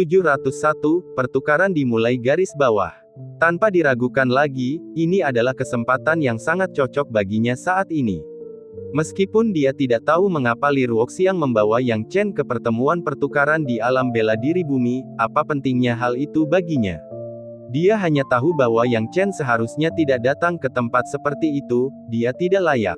701, pertukaran dimulai garis bawah. Tanpa diragukan lagi, ini adalah kesempatan yang sangat cocok baginya saat ini. Meskipun dia tidak tahu mengapa Li Ruoxiang membawa Yang Chen ke pertemuan pertukaran di alam bela diri bumi, apa pentingnya hal itu baginya. Dia hanya tahu bahwa Yang Chen seharusnya tidak datang ke tempat seperti itu, dia tidak layak.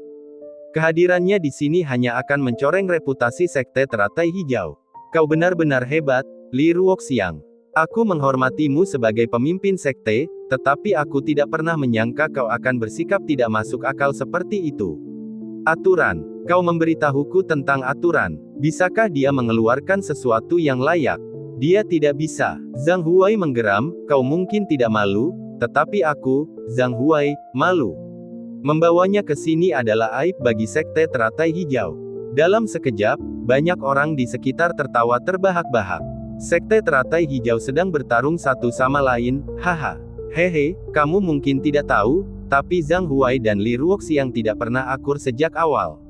Kehadirannya di sini hanya akan mencoreng reputasi Sekte Teratai Hijau. Kau benar-benar hebat, Li Ruoxiang. Aku menghormatimu sebagai pemimpin sekte, tetapi aku tidak pernah menyangka kau akan bersikap tidak masuk akal seperti itu. Aturan. Kau memberitahuku tentang aturan. Bisakah dia mengeluarkan sesuatu yang layak? Dia tidak bisa. Zhang Huai menggeram, kau mungkin tidak malu, tetapi aku, Zhang Huai, malu. Membawanya ke sini adalah aib bagi Sekte Teratai Hijau. Dalam sekejap, banyak orang di sekitar tertawa terbahak-bahak. Sekte Teratai Hijau sedang bertarung satu sama lain, haha. Hehe, kamu mungkin tidak tahu, tapi Zhang Huai dan Li Ruoxiang tidak pernah akur sejak awal.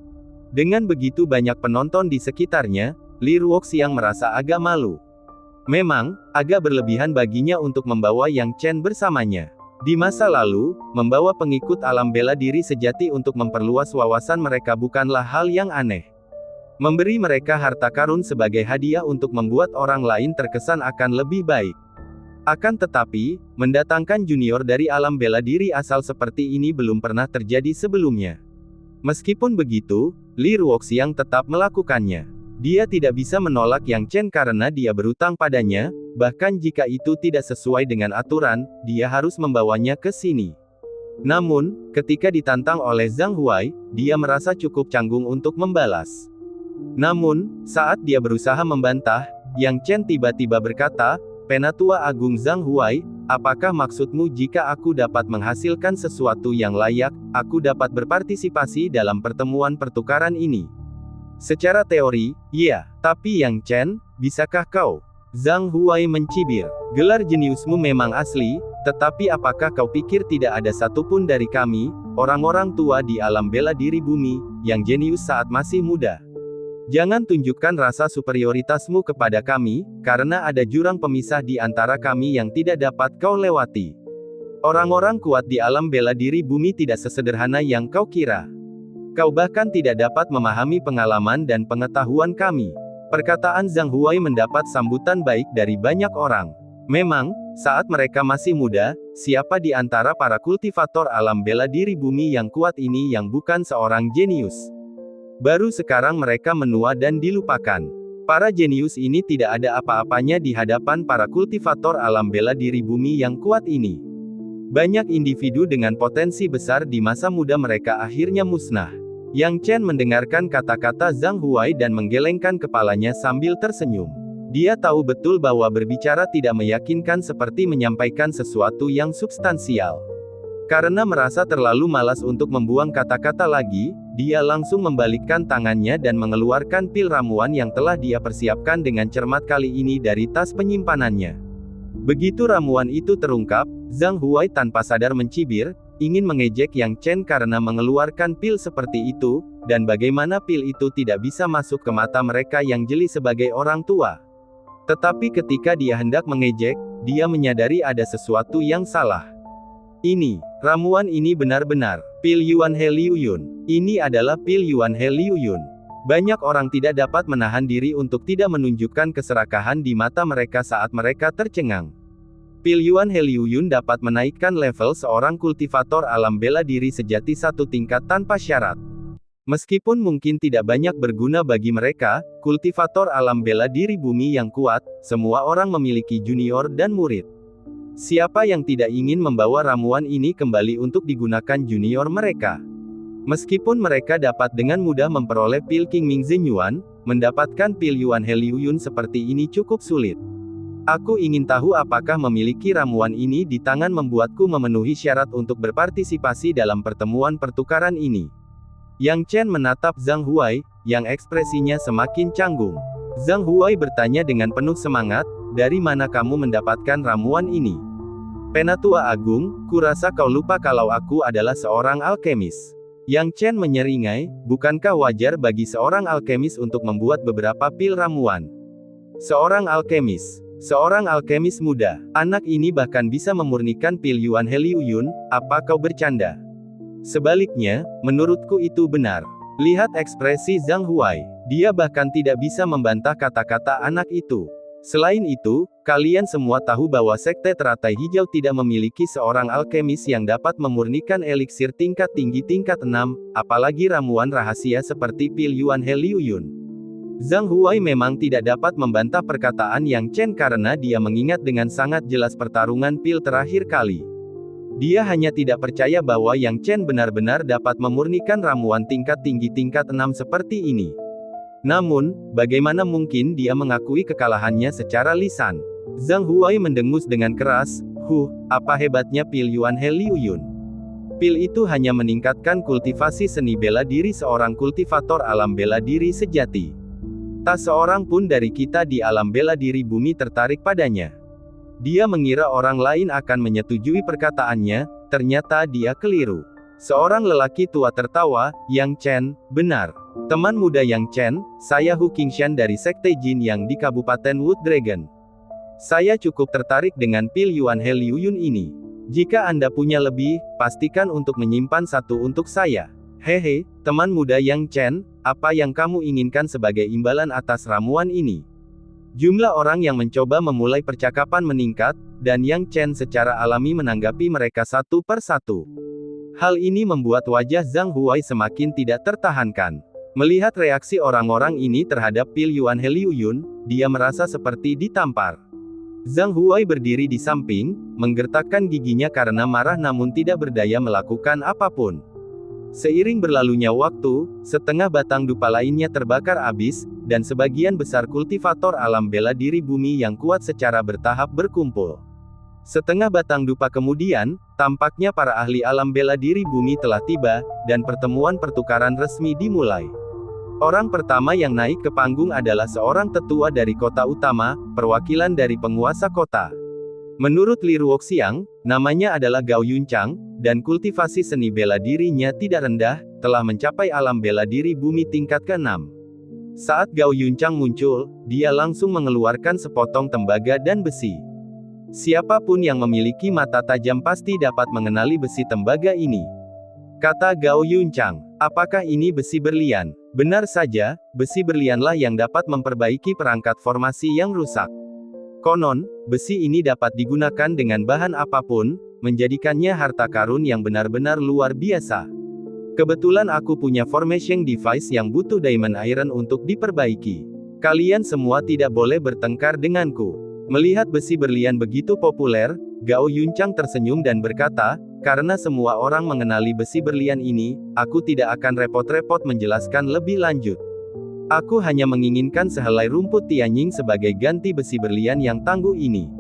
Dengan begitu banyak penonton di sekitarnya, Li Ruoxiang merasa agak malu. Memang, agak berlebihan baginya untuk membawa Yang Chen bersamanya. Di masa lalu, membawa pengikut alam bela diri sejati untuk memperluas wawasan mereka bukanlah hal yang aneh. Memberi mereka harta karun sebagai hadiah untuk membuat orang lain terkesan akan lebih baik. Akan tetapi, mendatangkan junior dari alam bela diri asal seperti ini belum pernah terjadi sebelumnya. Meskipun begitu, Li Ruoxiang tetap melakukannya. Dia tidak bisa menolak Yang Chen karena dia berutang padanya, bahkan jika itu tidak sesuai dengan aturan, dia harus membawanya ke sini. Namun, ketika ditantang oleh Zhang Huai, dia merasa cukup canggung untuk membalas. Namun, saat dia berusaha membantah, Yang Chen tiba-tiba berkata, Penatua Agung Zhang Huai, apakah maksudmu jika aku dapat menghasilkan sesuatu yang layak, aku dapat berpartisipasi dalam pertemuan pertukaran ini? Secara teori, iya, tapi Yang Chen, bisakah kau? Zhang Huai mencibir, gelar jeniusmu memang asli, tetapi apakah kau pikir tidak ada satupun dari kami, orang-orang tua di alam bela diri bumi, yang jenius saat masih muda? Jangan tunjukkan rasa superioritasmu kepada kami, karena ada jurang pemisah di antara kami yang tidak dapat kau lewati. Orang-orang kuat di alam bela diri bumi tidak sesederhana yang kau kira. Kau bahkan tidak dapat memahami pengalaman dan pengetahuan kami. Perkataan Zhang Huai mendapat sambutan baik dari banyak orang. Memang, saat mereka masih muda, siapa di antara para kultivator alam bela diri bumi yang kuat ini yang bukan seorang jenius? Baru sekarang mereka menua dan dilupakan. Para jenius ini tidak ada apa-apanya di hadapan para kultivator alam bela diri bumi yang kuat ini. Banyak individu dengan potensi besar di masa muda mereka akhirnya musnah. Yang Chen mendengarkan kata-kata Zhang Huai dan menggelengkan kepalanya sambil tersenyum. Dia tahu betul bahwa berbicara tidak meyakinkan seperti menyampaikan sesuatu yang substansial. Karena merasa terlalu malas untuk membuang kata-kata lagi, dia langsung membalikkan tangannya dan mengeluarkan pil ramuan yang telah dia persiapkan dengan cermat kali ini dari tas penyimpanannya. Begitu ramuan itu terungkap, Zhang Huai tanpa sadar mencibir, ingin mengejek Yang Chen karena mengeluarkan pil seperti itu, dan bagaimana pil itu tidak bisa masuk ke mata mereka yang jeli sebagai orang tua. Tetapi ketika dia hendak mengejek, dia menyadari ada sesuatu yang salah. Ini, ramuan ini benar-benar, pil Yuan He Liu Yun. Ini adalah pil Yuan He Liu Yun. Banyak orang tidak dapat menahan diri untuk tidak menunjukkan keserakahan di mata mereka saat mereka tercengang. Pil Yuan He Liu Yun dapat menaikkan level seorang kultivator alam bela diri sejati satu tingkat tanpa syarat. Meskipun mungkin tidak banyak berguna bagi mereka, kultivator alam bela diri bumi yang kuat, semua orang memiliki junior dan murid. Siapa yang tidak ingin membawa ramuan ini kembali untuk digunakan junior mereka? Meskipun mereka dapat dengan mudah memperoleh pil King Ming Zhen Yuan, mendapatkan pil Yuan He Liu Yun seperti ini cukup sulit. Aku ingin tahu apakah memiliki ramuan ini di tangan membuatku memenuhi syarat untuk berpartisipasi dalam pertemuan pertukaran ini. Yang Chen menatap Zhang Huai, yang ekspresinya semakin canggung. Zhang Huai bertanya dengan penuh semangat, dari mana kamu mendapatkan ramuan ini? Penatua Agung, kurasa kau lupa kalau aku adalah seorang alkemis. Yang Chen menyeringai, bukankah wajar bagi seorang alkemis untuk membuat beberapa pil ramuan? Seorang alkemis. Seorang alkemis muda. Anak ini bahkan bisa memurnikan pil Yuan Heliuyun, apa kau bercanda? Sebaliknya, menurutku itu benar. Lihat ekspresi Zhang Huai. Dia bahkan tidak bisa membantah kata-kata anak itu. Selain itu, kalian semua tahu bahwa Sekte Teratai Hijau tidak memiliki seorang alkemis yang dapat memurnikan eliksir tingkat tinggi tingkat 6, apalagi ramuan rahasia seperti pil Yuan Heliuyun. Zhang Huai memang tidak dapat membantah perkataan Yang Chen karena dia mengingat dengan sangat jelas pertarungan pil terakhir kali. Dia hanya tidak percaya bahwa Yang Chen benar-benar dapat memurnikan ramuan tingkat tinggi tingkat 6 seperti ini. Namun, bagaimana mungkin dia mengakui kekalahannya secara lisan? Zhang Huai mendengus dengan keras, apa hebatnya pil Yuan Heliuyun? Pil itu hanya meningkatkan kultivasi seni bela diri seorang kultivator alam bela diri sejati. Tak seorang pun dari kita di alam bela diri bumi tertarik padanya. Dia mengira orang lain akan menyetujui perkataannya, ternyata dia keliru. Seorang lelaki tua tertawa, Yang Chen, benar. Teman muda Yang Chen, saya Hu Qingshan dari Sekte Jin yang di Kabupaten Wood Dragon. Saya cukup tertarik dengan pil Yuan Heliuyun ini. Jika Anda punya lebih, pastikan untuk menyimpan satu untuk saya. Hehe, teman muda Yang Chen, apa yang kamu inginkan sebagai imbalan atas ramuan ini? Jumlah orang yang mencoba memulai percakapan meningkat, dan Yang Chen secara alami menanggapi mereka satu per satu. Hal ini membuat wajah Zhang Huai semakin tidak tertahankan. Melihat reaksi orang-orang ini terhadap pil Yuan Heliuyun, dia merasa seperti ditampar. Zhang Huai berdiri di samping, menggertakkan giginya karena marah namun tidak berdaya melakukan apapun. Seiring berlalunya waktu, setengah batang dupa lainnya terbakar habis, dan sebagian besar kultivator alam bela diri bumi yang kuat secara bertahap berkumpul. Setengah batang dupa kemudian, tampaknya para ahli alam bela diri bumi telah tiba, dan pertemuan pertukaran resmi dimulai. Orang pertama yang naik ke panggung adalah seorang tetua dari kota utama, perwakilan dari penguasa kota. Menurut Li Ruoxiang, namanya adalah Gao Yunchang, dan kultivasi seni bela dirinya tidak rendah, telah mencapai alam bela diri bumi tingkat ke-6. Saat Gao Yunchang muncul, dia langsung mengeluarkan sepotong tembaga dan besi. Siapapun yang memiliki mata tajam pasti dapat mengenali besi tembaga ini. Kata Gao Yunchang, apakah ini besi berlian? Benar saja, besi berlianlah yang dapat memperbaiki perangkat formasi yang rusak. Konon, besi ini dapat digunakan dengan bahan apapun, menjadikannya harta karun yang benar-benar luar biasa. Kebetulan aku punya formation device yang butuh diamond iron untuk diperbaiki. Kalian semua tidak boleh bertengkar denganku. Melihat besi berlian begitu populer, Gao Yunchang tersenyum dan berkata, karena semua orang mengenali besi berlian ini, aku tidak akan repot-repot menjelaskan lebih lanjut. Aku hanya menginginkan sehelai rumput Tianying sebagai ganti besi berlian yang tangguh ini.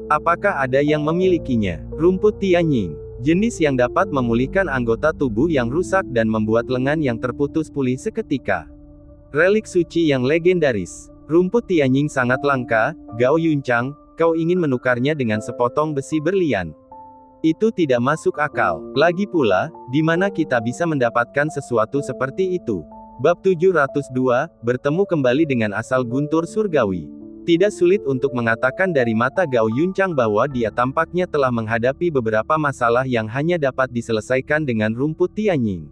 Apakah ada yang memilikinya? Rumput Tianying, jenis yang dapat memulihkan anggota tubuh yang rusak dan membuat lengan yang terputus pulih seketika. Relik suci yang legendaris. Rumput Tianying sangat langka, Gao Yunchang, kau ingin menukarnya dengan sepotong besi berlian. Itu tidak masuk akal. Lagi pula, di mana kita bisa mendapatkan sesuatu seperti itu? Bab 702, bertemu kembali dengan asal guntur surgawi. Tidak sulit untuk mengatakan dari mata Gao Yunchang bahwa dia tampaknya telah menghadapi beberapa masalah yang hanya dapat diselesaikan dengan rumput Tianying.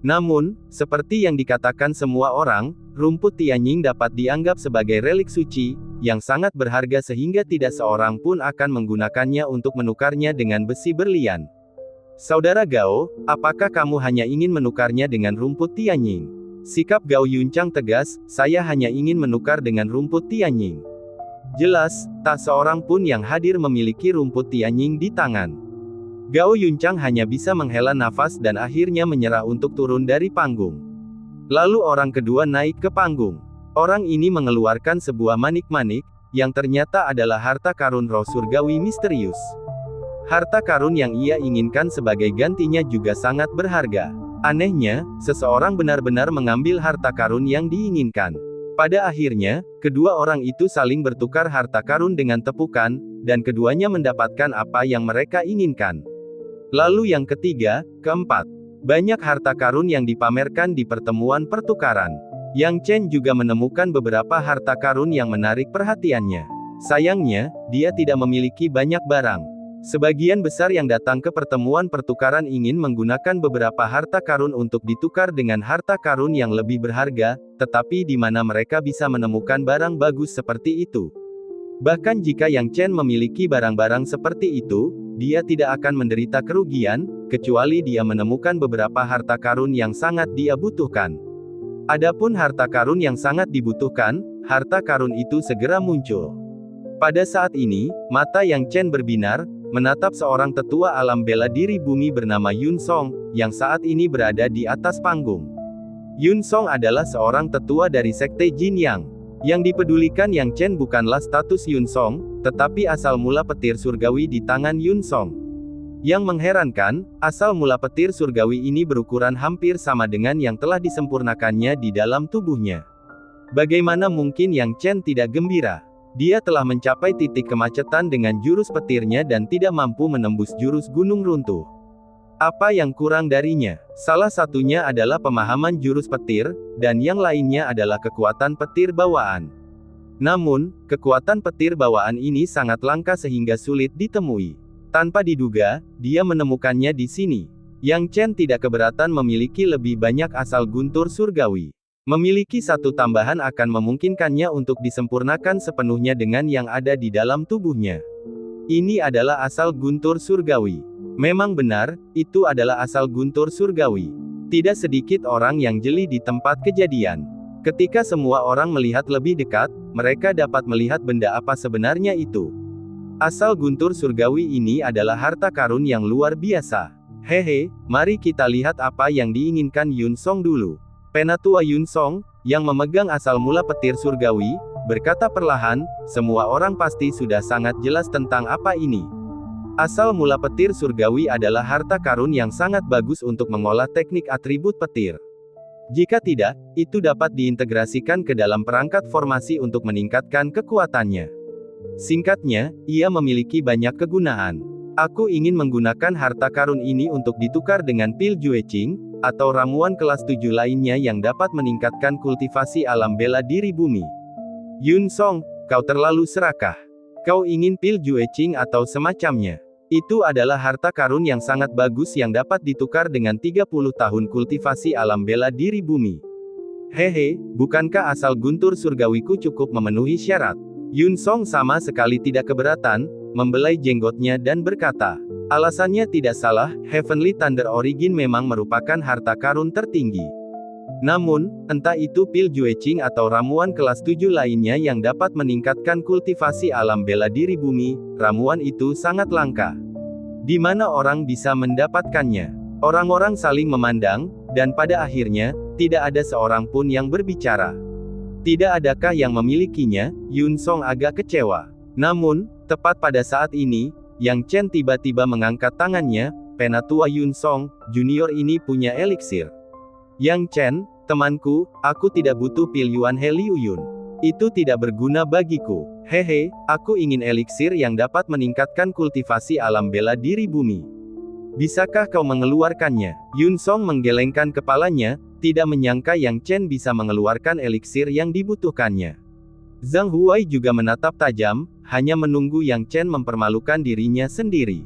Namun, seperti yang dikatakan semua orang, rumput Tianying dapat dianggap sebagai relik suci, yang sangat berharga sehingga tidak seorang pun akan menggunakannya untuk menukarnya dengan besi berlian. Saudara Gao, apakah kamu hanya ingin menukarnya dengan rumput Tianying? Sikap Gao Yunchang tegas, saya hanya ingin menukar dengan rumput Tianying. Jelas, tak seorang pun yang hadir memiliki rumput Tianying di tangan. Gao Yunchang hanya bisa menghela nafas dan akhirnya menyerah untuk turun dari panggung. Lalu orang kedua naik ke panggung. Orang ini mengeluarkan sebuah manik-manik, yang ternyata adalah harta karun roh surgawi misterius. Harta karun yang ia inginkan sebagai gantinya juga sangat berharga. Anehnya, seseorang benar-benar mengambil harta karun yang diinginkan. Pada akhirnya, kedua orang itu saling bertukar harta karun dengan tepukan, dan keduanya mendapatkan apa yang mereka inginkan. Lalu yang ketiga, keempat. Banyak harta karun yang dipamerkan di pertemuan pertukaran. Yang Chen juga menemukan beberapa harta karun yang menarik perhatiannya. Sayangnya, dia tidak memiliki banyak barang. Sebagian besar yang datang ke pertemuan pertukaran ingin menggunakan beberapa harta karun untuk ditukar dengan harta karun yang lebih berharga, tetapi di mana mereka bisa menemukan barang bagus seperti itu. Bahkan jika Yang Chen memiliki barang-barang seperti itu, dia tidak akan menderita kerugian, kecuali dia menemukan beberapa harta karun yang sangat dia butuhkan. Adapun harta karun yang sangat dibutuhkan, harta karun itu segera muncul. Pada saat ini, mata Yang Chen berbinar, menatap seorang tetua alam bela diri bumi bernama Yun Song, yang saat ini berada di atas panggung. Yun Song adalah seorang tetua dari sekte Jin Yang. Yang dipedulikan Yang Chen bukanlah status Yun Song, tetapi asal mula petir surgawi di tangan Yun Song. Yang mengherankan, asal mula petir surgawi ini berukuran hampir sama dengan yang telah disempurnakannya di dalam tubuhnya. Bagaimana mungkin Yang Chen tidak gembira? Dia telah mencapai titik kemacetan dengan jurus petirnya dan tidak mampu menembus jurus gunung runtuh. Apa yang kurang darinya? Salah satunya adalah pemahaman jurus petir, dan yang lainnya adalah kekuatan petir bawaan. Namun, kekuatan petir bawaan ini sangat langka sehingga sulit ditemui. Tanpa diduga, dia menemukannya di sini. Yang Chen tidak keberatan memiliki lebih banyak asal guntur surgawi. Memiliki satu tambahan akan memungkinkannya untuk disempurnakan sepenuhnya dengan yang ada di dalam tubuhnya. Ini adalah asal guntur surgawi. Memang benar, itu adalah asal guntur surgawi. Tidak sedikit orang yang jeli di tempat kejadian. Ketika semua orang melihat lebih dekat, mereka dapat melihat benda apa sebenarnya itu. Asal guntur surgawi ini adalah harta karun yang luar biasa. Hehe, mari kita lihat apa yang diinginkan Yun Song dulu. Penatua Yun Song, yang memegang asal mula petir surgawi, berkata perlahan, semua orang pasti sudah sangat jelas tentang apa ini. Asal mula petir surgawi adalah harta karun yang sangat bagus untuk mengolah teknik atribut petir. Jika tidak, itu dapat diintegrasikan ke dalam perangkat formasi untuk meningkatkan kekuatannya. Singkatnya, ia memiliki banyak kegunaan. Aku ingin menggunakan harta karun ini untuk ditukar dengan pil Jueqing, atau ramuan kelas 7 lainnya yang dapat meningkatkan kultivasi alam bela diri bumi. Yun Song, kau terlalu serakah. Kau ingin pil Jueqing atau semacamnya. Itu adalah harta karun yang sangat bagus yang dapat ditukar dengan 30 tahun kultivasi alam bela diri bumi. Hehe, bukankah asal guntur surgawiku cukup memenuhi syarat? Yun Song sama sekali tidak keberatan, membelai jenggotnya dan berkata, alasannya tidak salah, Heavenly Thunder Origin memang merupakan harta karun tertinggi. Namun, entah itu pil Jueqing atau ramuan kelas 7 lainnya yang dapat meningkatkan kultivasi alam bela diri bumi, ramuan itu sangat langka. Di mana orang bisa mendapatkannya? Orang-orang saling memandang, dan pada akhirnya, tidak ada seorang pun yang berbicara. Tidak adakah yang memilikinya? Yun Song agak kecewa. Namun, tepat pada saat ini, Yang Chen tiba-tiba mengangkat tangannya, Penatua Yun Song, junior ini punya eliksir. Yang Chen, temanku, aku tidak butuh pil Yuan He Liu Yun. Itu tidak berguna bagiku. Hehe, aku ingin eliksir yang dapat meningkatkan kultivasi alam bela diri bumi. Bisakah kau mengeluarkannya? Yun Song menggelengkan kepalanya, tidak menyangka Yang Chen bisa mengeluarkan eliksir yang dibutuhkannya. Zhang Huai juga menatap tajam, hanya menunggu Yang Chen mempermalukan dirinya sendiri.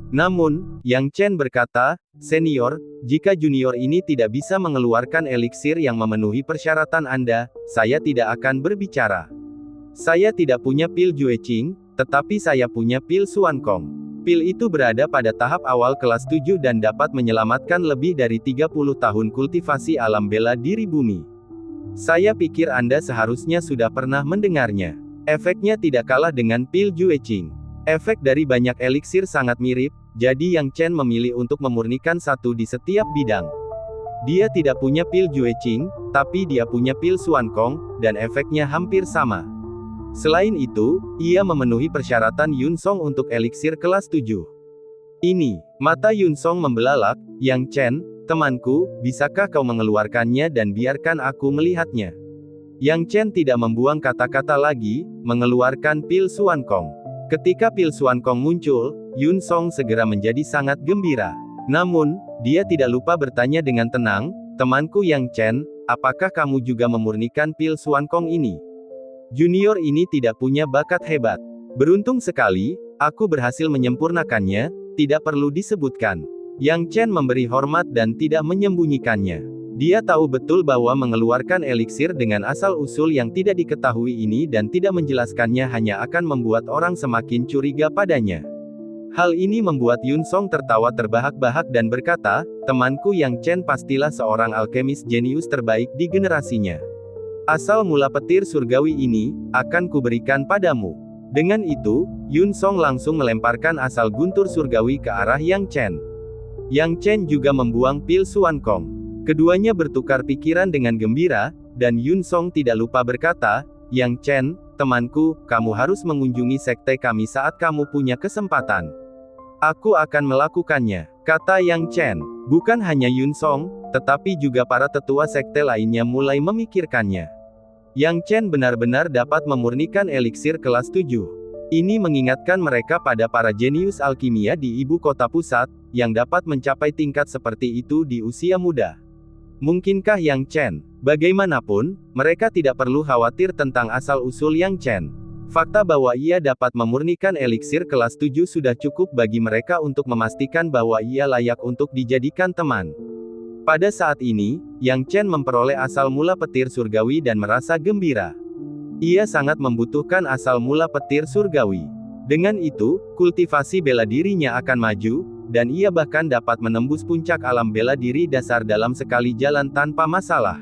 Namun, Yang Chen berkata, senior, jika junior ini tidak bisa mengeluarkan eliksir yang memenuhi persyaratan Anda, saya tidak akan berbicara. Saya tidak punya pil Jueqing, tetapi saya punya pil Xuan Kong. Pil itu berada pada tahap awal kelas 7 dan dapat menyelamatkan lebih dari 30 tahun kultivasi alam bela diri bumi. Saya pikir Anda seharusnya sudah pernah mendengarnya. Efeknya tidak kalah dengan pil Jueqing. Efek dari banyak eliksir sangat mirip, jadi Yang Chen memilih untuk memurnikan satu di setiap bidang. Dia tidak punya pil Jueqing, tapi dia punya pil Xuan Kong, dan efeknya hampir sama. Selain itu, ia memenuhi persyaratan Yun Song untuk eliksir kelas 7. Ini, mata Yun Song membelalak, Yang Chen, temanku, bisakah kau mengeluarkannya dan biarkan aku melihatnya? Yang Chen tidak membuang kata-kata lagi, mengeluarkan pil Xuan Kong. Ketika pil Xuan Kong muncul, Yun Song segera menjadi sangat gembira. Namun, dia tidak lupa bertanya dengan tenang, temanku Yang Chen, apakah kamu juga memurnikan pil Xuan Kong ini? Junior ini tidak punya bakat hebat. Beruntung sekali, aku berhasil menyempurnakannya, tidak perlu disebutkan. Yang Chen memberi hormat dan tidak menyembunyikannya. Dia tahu betul bahwa mengeluarkan eliksir dengan asal-usul yang tidak diketahui ini dan tidak menjelaskannya hanya akan membuat orang semakin curiga padanya. Hal ini membuat Yun Song tertawa terbahak-bahak dan berkata, temanku Yang Chen pastilah seorang alkemis jenius terbaik di generasinya. Asal mula petir surgawi ini, akan kuberikan padamu. Dengan itu, Yun Song langsung melemparkan asal guntur surgawi ke arah Yang Chen. Yang Chen juga membuang pil Xuan Kong. Keduanya bertukar pikiran dengan gembira, dan Yun Song tidak lupa berkata, Yang Chen, temanku, kamu harus mengunjungi sekte kami saat kamu punya kesempatan. Aku akan melakukannya, kata Yang Chen. Bukan hanya Yun Song, tetapi juga para tetua sekte lainnya mulai memikirkannya. Yang Chen benar-benar dapat memurnikan eliksir kelas 7. Ini mengingatkan mereka pada para jenius alkimia di ibu kota pusat, yang dapat mencapai tingkat seperti itu di usia muda. Mungkinkah Yang Chen? Bagaimanapun, mereka tidak perlu khawatir tentang asal-usul Yang Chen. Fakta bahwa ia dapat memurnikan eliksir kelas 7 sudah cukup bagi mereka untuk memastikan bahwa ia layak untuk dijadikan teman. Pada saat ini, Yang Chen memperoleh asal mula petir surgawi dan merasa gembira. Ia sangat membutuhkan asal mula petir surgawi. Dengan itu, kultivasi bela dirinya akan maju, dan ia bahkan dapat menembus puncak alam bela diri dasar dalam sekali jalan tanpa masalah.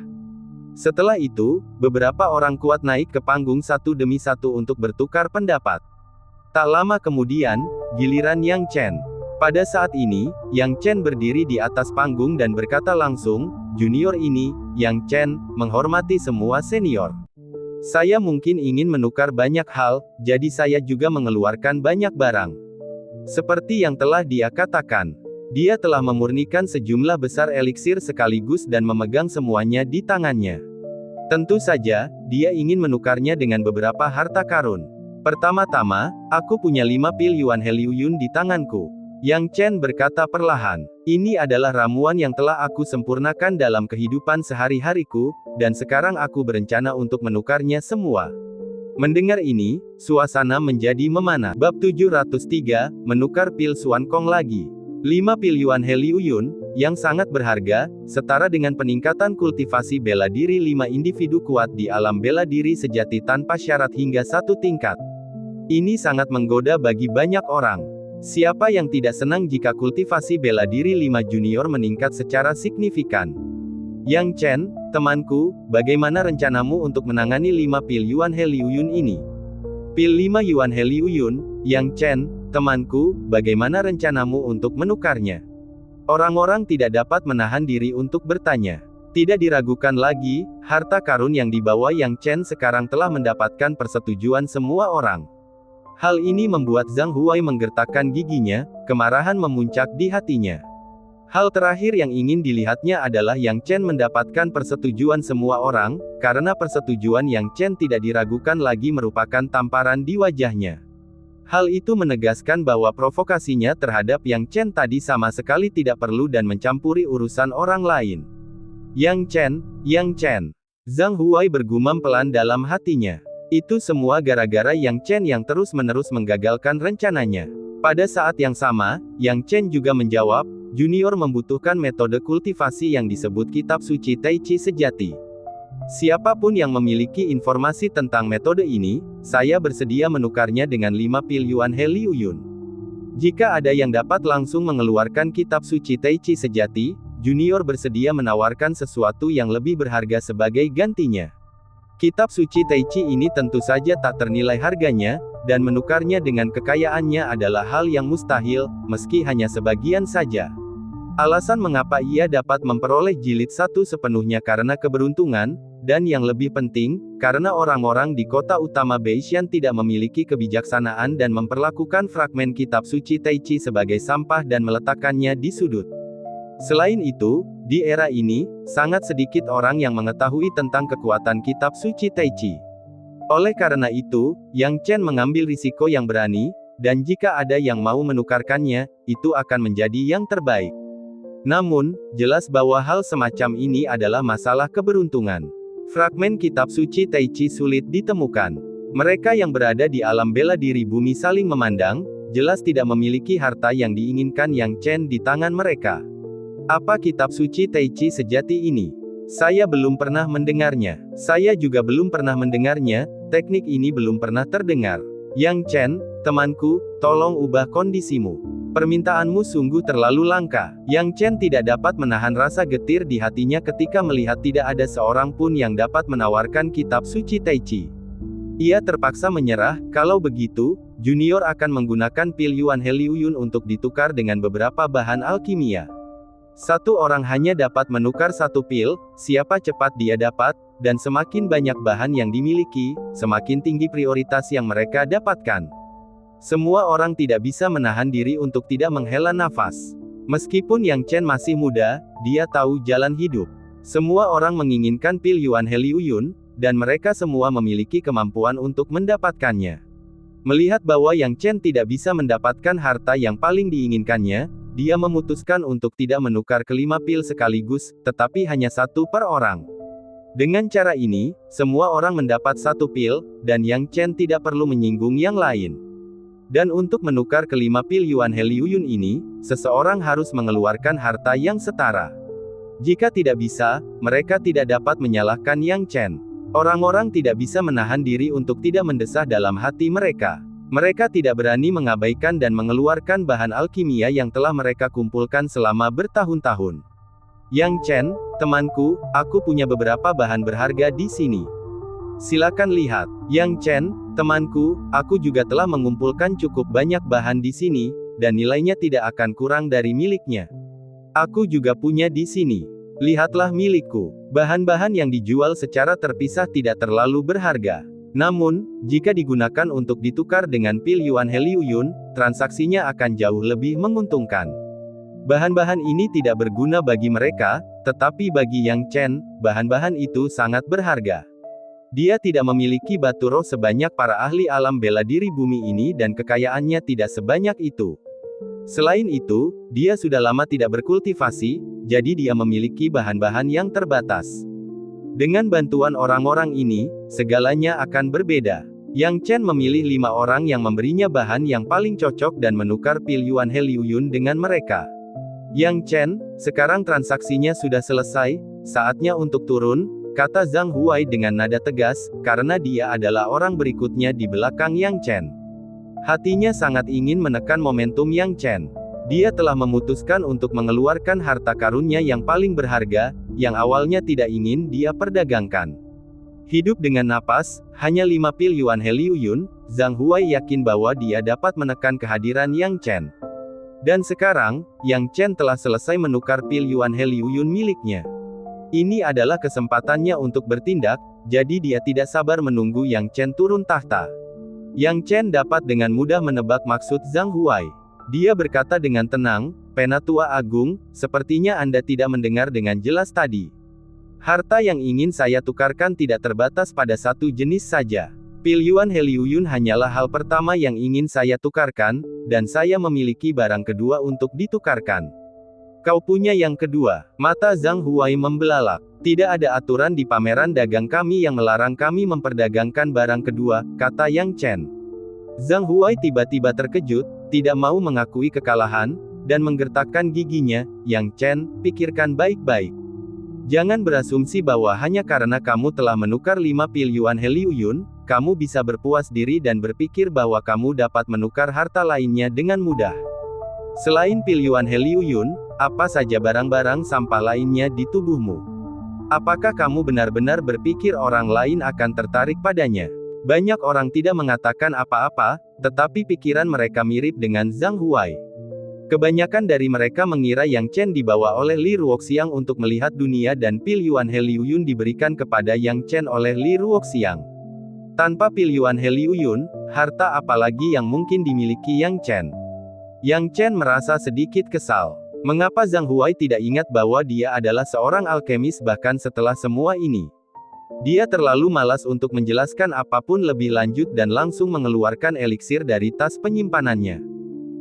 Setelah itu, beberapa orang kuat naik ke panggung satu demi satu untuk bertukar pendapat. Tak lama kemudian, giliran Yang Chen. Pada saat ini, Yang Chen berdiri di atas panggung dan berkata langsung, junior ini, Yang Chen, menghormati semua senior. Saya mungkin ingin menukar banyak hal, jadi saya juga mengeluarkan banyak barang. Seperti yang telah dia katakan, dia telah memurnikan sejumlah besar eliksir sekaligus dan memegang semuanya di tangannya. Tentu saja, dia ingin menukarnya dengan beberapa harta karun. Pertama-tama, aku punya 5 pil Yuan Heliuyun di tanganku. Yang Chen berkata perlahan, ini adalah ramuan yang telah aku sempurnakan dalam kehidupan sehari-hariku, dan sekarang aku berencana untuk menukarnya semua. Mendengar ini, suasana menjadi memanah. Bab 703, menukar pil Xuan Kong lagi. 5 pil Yuan Heliuyun, yang sangat berharga, setara dengan peningkatan kultivasi bela diri 5 individu kuat di alam bela diri sejati tanpa syarat hingga 1 tingkat. Ini sangat menggoda bagi banyak orang. Siapa yang tidak senang jika kultivasi bela diri 5 junior meningkat secara signifikan? Yang Chen, temanku, bagaimana rencanamu untuk menangani 5 pil Yuan Heliuyun ini? Pil 5 Yuan Heliuyun, Yang Chen, temanku, bagaimana rencanamu untuk menukarnya? Orang-orang tidak dapat menahan diri untuk bertanya. Tidak diragukan lagi, harta karun yang dibawa Yang Chen sekarang telah mendapatkan persetujuan semua orang. Hal ini membuat Zhang Huai menggertakkan giginya, kemarahan memuncak di hatinya. Hal terakhir yang ingin dilihatnya adalah Yang Chen mendapatkan persetujuan semua orang, karena persetujuan Yang Chen tidak diragukan lagi merupakan tamparan di wajahnya. Hal itu menegaskan bahwa provokasinya terhadap Yang Chen tadi sama sekali tidak perlu dan mencampuri urusan orang lain. Yang Chen. Zhang Huai bergumam pelan dalam hatinya. Itu semua gara-gara Yang Chen yang terus-menerus menggagalkan rencananya. Pada saat yang sama, Yang Chen juga menjawab, junior membutuhkan metode kultivasi yang disebut kitab suci Tai Chi sejati. Siapapun yang memiliki informasi tentang metode ini, saya bersedia menukarnya dengan 5 pil Yuan Heliuyun. Jika ada yang dapat langsung mengeluarkan kitab suci Tai Chi sejati, junior bersedia menawarkan sesuatu yang lebih berharga sebagai gantinya. Kitab suci Tai Chi ini tentu saja tak ternilai harganya, dan menukarnya dengan kekayaannya adalah hal yang mustahil, meski hanya sebagian saja. Alasan mengapa ia dapat memperoleh jilid 1 sepenuhnya karena keberuntungan, dan yang lebih penting, karena orang-orang di kota utama Beishan tidak memiliki kebijaksanaan dan memperlakukan fragmen kitab suci Tai Chi sebagai sampah dan meletakkannya di sudut. Selain itu, di era ini, sangat sedikit orang yang mengetahui tentang kekuatan kitab suci Tai Chi. Oleh karena itu, Yang Chen mengambil risiko yang berani, dan jika ada yang mau menukarkannya, itu akan menjadi yang terbaik. Namun, jelas bahwa hal semacam ini adalah masalah keberuntungan. Fragmen kitab suci Tai Chi sulit ditemukan. Mereka yang berada di alam bela diri bumi saling memandang, jelas tidak memiliki harta yang diinginkan Yang Chen di tangan mereka. Apa kitab suci Tai Chi sejati ini? Saya belum pernah mendengarnya. Saya juga belum pernah mendengarnya, teknik ini belum pernah terdengar. Yang Chen, temanku, tolong ubah kondisimu. Permintaanmu sungguh terlalu langka. Yang Chen tidak dapat menahan rasa getir di hatinya ketika melihat tidak ada seorang pun yang dapat menawarkan kitab suci Tai Chi. Ia terpaksa menyerah. Kalau begitu, Junior akan menggunakan pil Yuan He Liu Yun untuk ditukar dengan beberapa bahan alkimia. Satu orang hanya dapat menukar satu pil, siapa cepat dia dapat, dan semakin banyak bahan yang dimiliki, semakin tinggi prioritas yang mereka dapatkan. Semua orang tidak bisa menahan diri untuk tidak menghela nafas. Meskipun Yang Chen masih muda, dia tahu jalan hidup. Semua orang menginginkan pil Yuan He Liu Yun, dan mereka semua memiliki kemampuan untuk mendapatkannya. Melihat bahwa Yang Chen tidak bisa mendapatkan harta yang paling diinginkannya, dia memutuskan untuk tidak menukar kelima pil sekaligus, tetapi hanya satu per orang. Dengan cara ini, semua orang mendapat satu pil, dan Yang Chen tidak perlu menyinggung yang lain. Dan untuk menukar kelima pil Yuan He Liu Yun ini, seseorang harus mengeluarkan harta yang setara. Jika tidak bisa, mereka tidak dapat menyalahkan Yang Chen. Orang-orang tidak bisa menahan diri untuk tidak mendesah dalam hati mereka. Mereka tidak berani mengabaikan dan mengeluarkan bahan alkimia yang telah mereka kumpulkan selama bertahun-tahun. Yang Chen, temanku, aku punya beberapa bahan berharga di sini. Silakan lihat. Yang Chen, temanku, aku juga telah mengumpulkan cukup banyak bahan di sini, dan nilainya tidak akan kurang dari miliknya. Aku juga punya di sini. Lihatlah milikku. Bahan-bahan yang dijual secara terpisah tidak terlalu berharga. Namun, jika digunakan untuk ditukar dengan pil Yuan He Liu Yun, transaksinya akan jauh lebih menguntungkan. Bahan-bahan ini tidak berguna bagi mereka, tetapi bagi Yang Chen, bahan-bahan itu sangat berharga. Dia tidak memiliki batu roh sebanyak para ahli alam bela diri bumi ini dan kekayaannya tidak sebanyak itu. Selain itu, dia sudah lama tidak berkultivasi, jadi dia memiliki bahan-bahan yang terbatas. Dengan bantuan orang-orang ini, segalanya akan berbeda. Yang Chen memilih 5 orang yang memberinya bahan yang paling cocok dan menukar pil Yuan He Liu Yun dengan mereka. Yang Chen, sekarang transaksinya sudah selesai, saatnya untuk turun, kata Zhang Huai dengan nada tegas, karena dia adalah orang berikutnya di belakang Yang Chen. Hatinya sangat ingin menekan momentum Yang Chen. Dia telah memutuskan untuk mengeluarkan harta karunnya yang paling berharga, yang awalnya tidak ingin dia perdagangkan. Hidup dengan napas, hanya 5 pil Yuan He Liu Yun, Zhang Huai yakin bahwa dia dapat menekan kehadiran Yang Chen. Dan sekarang, Yang Chen telah selesai menukar pil Yuan He Liu Yun miliknya. Ini adalah kesempatannya untuk bertindak, jadi dia tidak sabar menunggu Yang Chen turun tahta. Yang Chen dapat dengan mudah menebak maksud Zhang Huai. Dia berkata dengan tenang, Penatua Agung, sepertinya Anda tidak mendengar dengan jelas tadi. Harta yang ingin saya tukarkan tidak terbatas pada satu jenis saja. Pil Yuan He Liu Yun hanyalah hal pertama yang ingin saya tukarkan, dan saya memiliki barang kedua untuk ditukarkan. Kau punya yang kedua. Mata Zhang Huai membelalak. Tidak ada aturan di pameran dagang kami yang melarang kami memperdagangkan barang kedua, kata Yang Chen. Zhang Huai tiba-tiba terkejut, tidak mau mengakui kekalahan, dan menggertakkan giginya. Yang Chen, pikirkan baik-baik. Jangan berasumsi bahwa hanya karena kamu telah menukar 5 pil Yuan He Liu Yun, kamu bisa berpuas diri dan berpikir bahwa kamu dapat menukar harta lainnya dengan mudah. Selain pil Yuan He Liu Yun, apa saja barang-barang sampah lainnya di tubuhmu? Apakah kamu benar-benar berpikir orang lain akan tertarik padanya? Banyak orang tidak mengatakan apa-apa, tetapi pikiran mereka mirip dengan Zhang Huai. Kebanyakan dari mereka mengira Yang Chen dibawa oleh Li Ruoxiang untuk melihat dunia dan pil Yuan He Liu Yun diberikan kepada Yang Chen oleh Li Ruoxiang. Tanpa pil Yuan He Liu Yun, harta apalagi yang mungkin dimiliki Yang Chen? Yang Chen merasa sedikit kesal. Mengapa Zhang Huai tidak ingat bahwa dia adalah seorang alkemis bahkan setelah semua ini? Dia terlalu malas untuk menjelaskan apapun lebih lanjut dan langsung mengeluarkan eliksir dari tas penyimpanannya.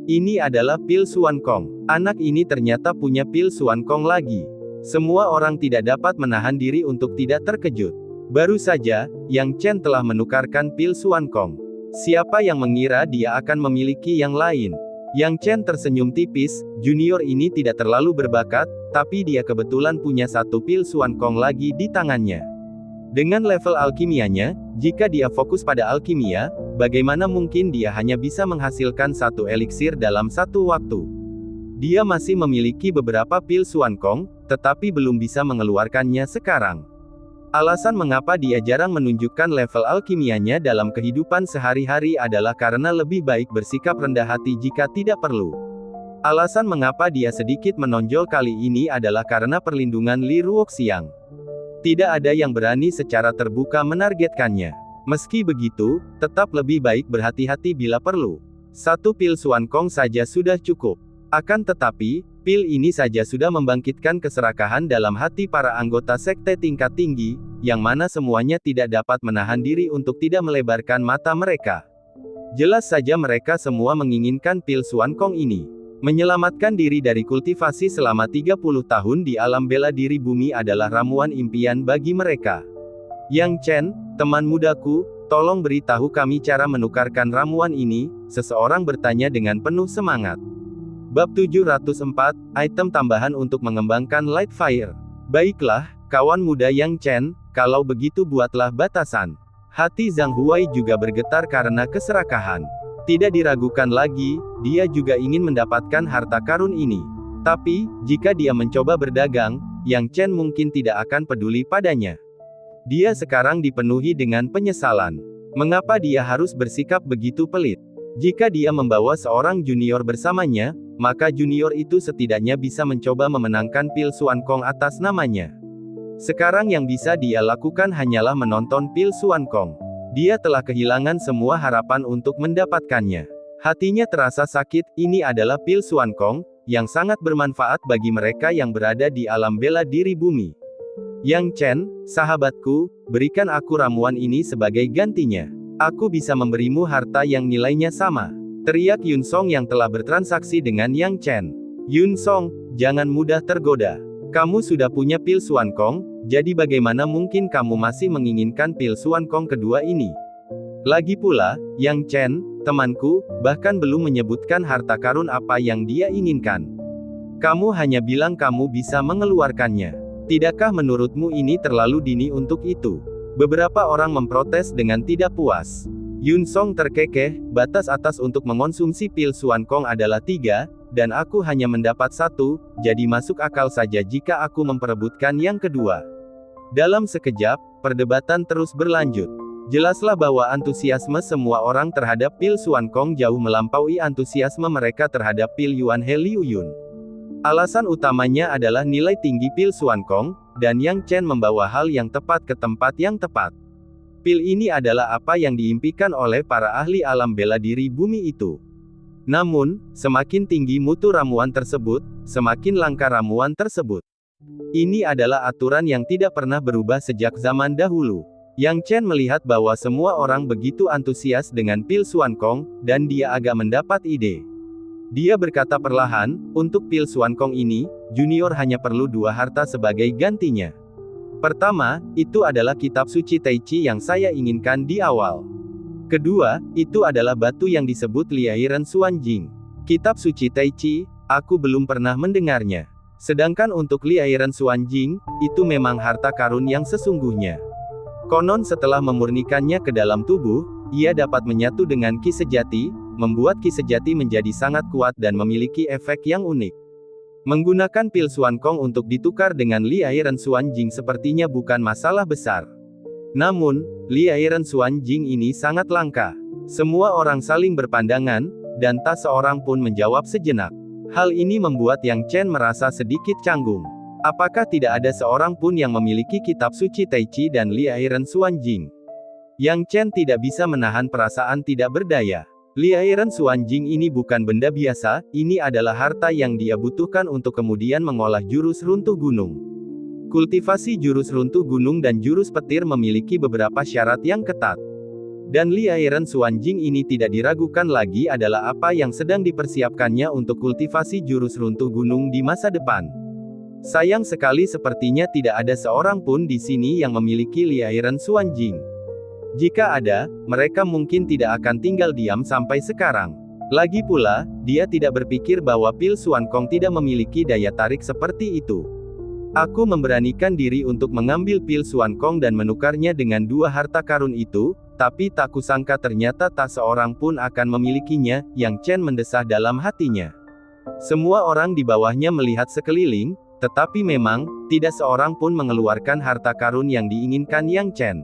Ini adalah pil Xuan Kong. Anak ini ternyata punya pil Xuan Kong lagi. Semua orang tidak dapat menahan diri untuk tidak terkejut. Baru saja, Yang Chen telah menukarkan pil Xuan Kong. Siapa yang mengira dia akan memiliki yang lain? Yang Chen tersenyum tipis, junior ini tidak terlalu berbakat, tapi dia kebetulan punya satu pil Xuan Kong lagi di tangannya. Dengan level alkimianya, jika dia fokus pada alkimia, bagaimana mungkin dia hanya bisa menghasilkan satu eliksir dalam satu waktu? Dia masih memiliki beberapa pil Xuan Kong, tetapi belum bisa mengeluarkannya sekarang. Alasan mengapa dia jarang menunjukkan level alkimianya dalam kehidupan sehari-hari adalah karena lebih baik bersikap rendah hati jika tidak perlu. Alasan mengapa dia sedikit menonjol kali ini adalah karena perlindungan Li Ruoxiang. Tidak ada yang berani secara terbuka menargetkannya. Meski begitu, tetap lebih baik berhati-hati bila perlu. Satu pil Xuan Kong saja sudah cukup. Akan tetapi, pil ini saja sudah membangkitkan keserakahan dalam hati para anggota sekte tingkat tinggi, yang mana semuanya tidak dapat menahan diri untuk tidak melebarkan mata mereka. Jelas saja mereka semua menginginkan pil Xuan Kong ini. Menyelamatkan diri dari kultivasi selama 30 tahun di alam bela diri bumi adalah ramuan impian bagi mereka. Yang Chen, teman mudaku, tolong beritahu kami cara menukarkan ramuan ini, seseorang bertanya dengan penuh semangat. Bab 704, item tambahan untuk mengembangkan Light Fire. Baiklah, kawan muda Yang Chen, kalau begitu buatlah batasan. Hati Zhang Huai juga bergetar karena keserakahan. Tidak diragukan lagi, dia juga ingin mendapatkan harta karun ini. Tapi, jika dia mencoba berdagang, Yang Chen mungkin tidak akan peduli padanya. Dia sekarang dipenuhi dengan penyesalan. Mengapa dia harus bersikap begitu pelit? Jika dia membawa seorang junior bersamanya, maka junior itu setidaknya bisa mencoba memenangkan pil Xuan Kong atas namanya. Sekarang yang bisa dia lakukan hanyalah menonton pil Xuan Kong. Dia telah kehilangan semua harapan untuk mendapatkannya. Hatinya terasa sakit, ini adalah pil Xuan Kong, yang sangat bermanfaat bagi mereka yang berada di alam bela diri bumi. Yang Chen, sahabatku, berikan aku ramuan ini sebagai gantinya. Aku bisa memberimu harta yang nilainya sama. Teriak Yun Song yang telah bertransaksi dengan Yang Chen. Yun Song, jangan mudah tergoda. Kamu sudah punya pil Xuan Kong, jadi bagaimana mungkin kamu masih menginginkan pil Xuan Kong kedua ini? Lagi pula, Yang Chen, temanku, bahkan belum menyebutkan harta karun apa yang dia inginkan. Kamu hanya bilang kamu bisa mengeluarkannya. Tidakkah menurutmu ini terlalu dini untuk itu? Beberapa orang memprotes dengan tidak puas. Yun Song terkekeh, batas atas untuk mengonsumsi pil Xuan Kong adalah 3, dan aku hanya mendapat 1, jadi masuk akal saja jika aku memperebutkan yang kedua. Dalam sekejap, perdebatan terus berlanjut. Jelaslah bahwa antusiasme semua orang terhadap pil Xuan Kong jauh melampaui antusiasme mereka terhadap pil Yuan He Liu Yun. Alasan utamanya adalah nilai tinggi pil Xuan Kong, dan Yang Chen membawa hal yang tepat ke tempat yang tepat. Pil ini adalah apa yang diimpikan oleh para ahli alam bela diri bumi itu. Namun, semakin tinggi mutu ramuan tersebut, semakin langka ramuan tersebut. Ini adalah aturan yang tidak pernah berubah sejak zaman dahulu. Yang Chen melihat bahwa semua orang begitu antusias dengan pil Xuan Kong, dan dia agak mendapat ide. Dia berkata perlahan, untuk pil Xuan Kong ini, junior hanya perlu 2 harta sebagai gantinya. Pertama, itu adalah kitab suci Tai Chi yang saya inginkan di awal. Kedua, itu adalah batu yang disebut Liairen Xuan Jing. Kitab suci Tai Chi, aku belum pernah mendengarnya. Sedangkan untuk Liairen Xuan Jing, itu memang harta karun yang sesungguhnya. Konon setelah memurnikannya ke dalam tubuh, ia dapat menyatu dengan Qi sejati, membuat Qi sejati menjadi sangat kuat dan memiliki efek yang unik. Menggunakan pil Xuan Kong untuk ditukar dengan Liairen Xuan Jing sepertinya bukan masalah besar. Namun, Liairen Xuan Jing ini sangat langka. Semua orang saling berpandangan, dan tak seorang pun menjawab sejenak. Hal ini membuat Yang Chen merasa sedikit canggung. Apakah tidak ada seorang pun yang memiliki kitab suci Tai Chi dan Liairen Xuan Jing? Yang Chen tidak bisa menahan perasaan tidak berdaya. Liairen Xuan Jing ini bukan benda biasa, ini adalah harta yang dia butuhkan untuk kemudian mengolah jurus runtuh gunung. Kultivasi jurus runtuh gunung dan jurus petir memiliki beberapa syarat yang ketat. Dan Liairen Xuan Jing ini tidak diragukan lagi adalah apa yang sedang dipersiapkannya untuk kultivasi jurus runtuh gunung di masa depan. Sayang sekali sepertinya tidak ada seorang pun di sini yang memiliki liairan Xuanjing. Jika ada, mereka mungkin tidak akan tinggal diam sampai sekarang. Lagi pula, dia tidak berpikir bahwa pil Xuankong tidak memiliki daya tarik seperti itu. Aku memberanikan diri untuk mengambil pil Xuankong dan menukarnya dengan 2 harta karun itu, tapi tak kusangka ternyata tak seorang pun akan memilikinya, Yang Chen mendesah dalam hatinya. Semua orang di bawahnya melihat sekeliling, tetapi memang, tidak seorang pun mengeluarkan harta karun yang diinginkan Yang Chen.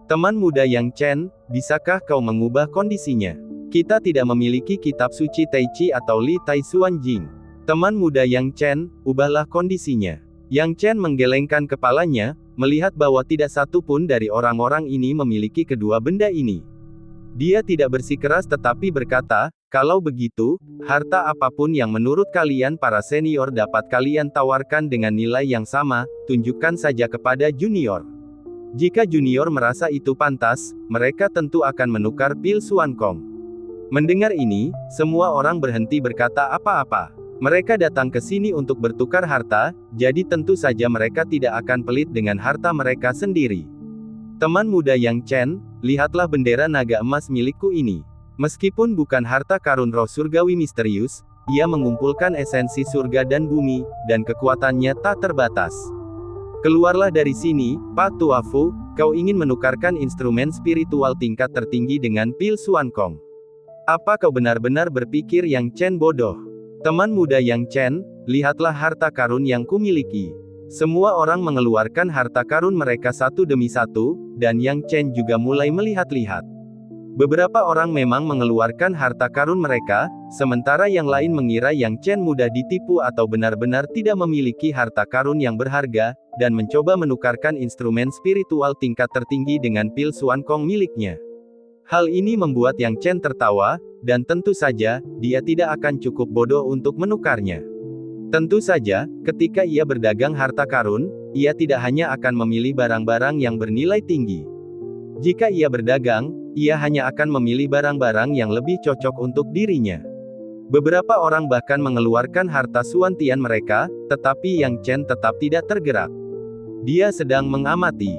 Teman muda Yang Chen, bisakah kau mengubah kondisinya? Kita tidak memiliki kitab suci Tai Chi atau Li Tai Xuanjing. Teman muda Yang Chen, ubahlah kondisinya. Yang Chen menggelengkan kepalanya, melihat bahwa tidak satu pun dari orang-orang ini memiliki kedua benda ini. Dia tidak bersikeras tetapi berkata, kalau begitu, harta apapun yang menurut kalian para senior dapat kalian tawarkan dengan nilai yang sama, tunjukkan saja kepada junior. Jika junior merasa itu pantas, mereka tentu akan menukar pil Xuankong. Mendengar ini, semua orang berhenti berkata apa-apa. Mereka datang ke sini untuk bertukar harta, jadi tentu saja mereka tidak akan pelit dengan harta mereka sendiri. Teman muda Yang Chen, lihatlah bendera naga emas milikku ini. Meskipun bukan harta karun roh surgawi misterius, ia mengumpulkan esensi surga dan bumi, dan kekuatannya tak terbatas. Keluarlah dari sini, Pak Tuafu, kau ingin menukarkan instrumen spiritual tingkat tertinggi dengan pil Xuankong. Apa kau benar-benar berpikir Yang Chen bodoh? Teman muda Yang Chen, lihatlah harta karun yang kumiliki. Semua orang mengeluarkan harta karun mereka satu demi satu, dan Yang Chen juga mulai melihat-lihat. Beberapa orang memang mengeluarkan harta karun mereka, sementara yang lain mengira Yang Chen mudah ditipu atau benar-benar tidak memiliki harta karun yang berharga, dan mencoba menukarkan instrumen spiritual tingkat tertinggi dengan pil Xuankong miliknya. Hal ini membuat Yang Chen tertawa, dan tentu saja, dia tidak akan cukup bodoh untuk menukarnya. Tentu saja, ketika ia berdagang harta karun, ia tidak hanya akan memilih barang-barang yang bernilai tinggi. Jika ia berdagang, ia hanya akan memilih barang-barang yang lebih cocok untuk dirinya. Beberapa orang bahkan mengeluarkan harta Xuantian mereka, tetapi Yang Chen tetap tidak tergerak. Dia sedang mengamati.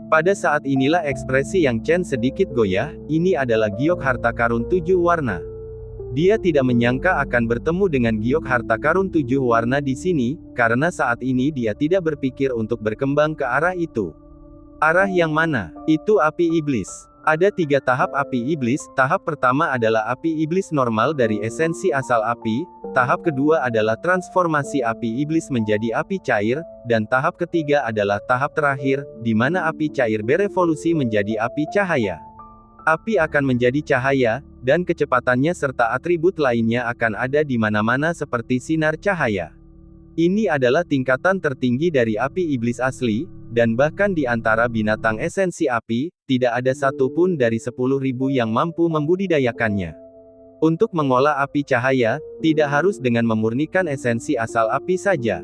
Pada saat inilah ekspresi Yang Chen sedikit goyah, ini adalah giok harta karun 7 warna. Dia tidak menyangka akan bertemu dengan giok harta karun 7 warna di sini, karena saat ini dia tidak berpikir untuk berkembang ke arah itu. Arah yang mana? Itu api iblis. Ada 3 tahap api iblis. Tahap pertama adalah api iblis normal dari esensi asal api, tahap kedua adalah transformasi api iblis menjadi api cair, dan tahap ketiga adalah tahap terakhir, di mana api cair berevolusi menjadi api cahaya. Api akan menjadi cahaya, dan kecepatannya serta atribut lainnya akan ada di mana-mana seperti sinar cahaya. Ini adalah tingkatan tertinggi dari api iblis asli, dan bahkan di antara binatang esensi api, tidak ada satupun dari 10.000 yang mampu membudidayakannya. Untuk mengolah api cahaya, tidak harus dengan memurnikan esensi asal api saja.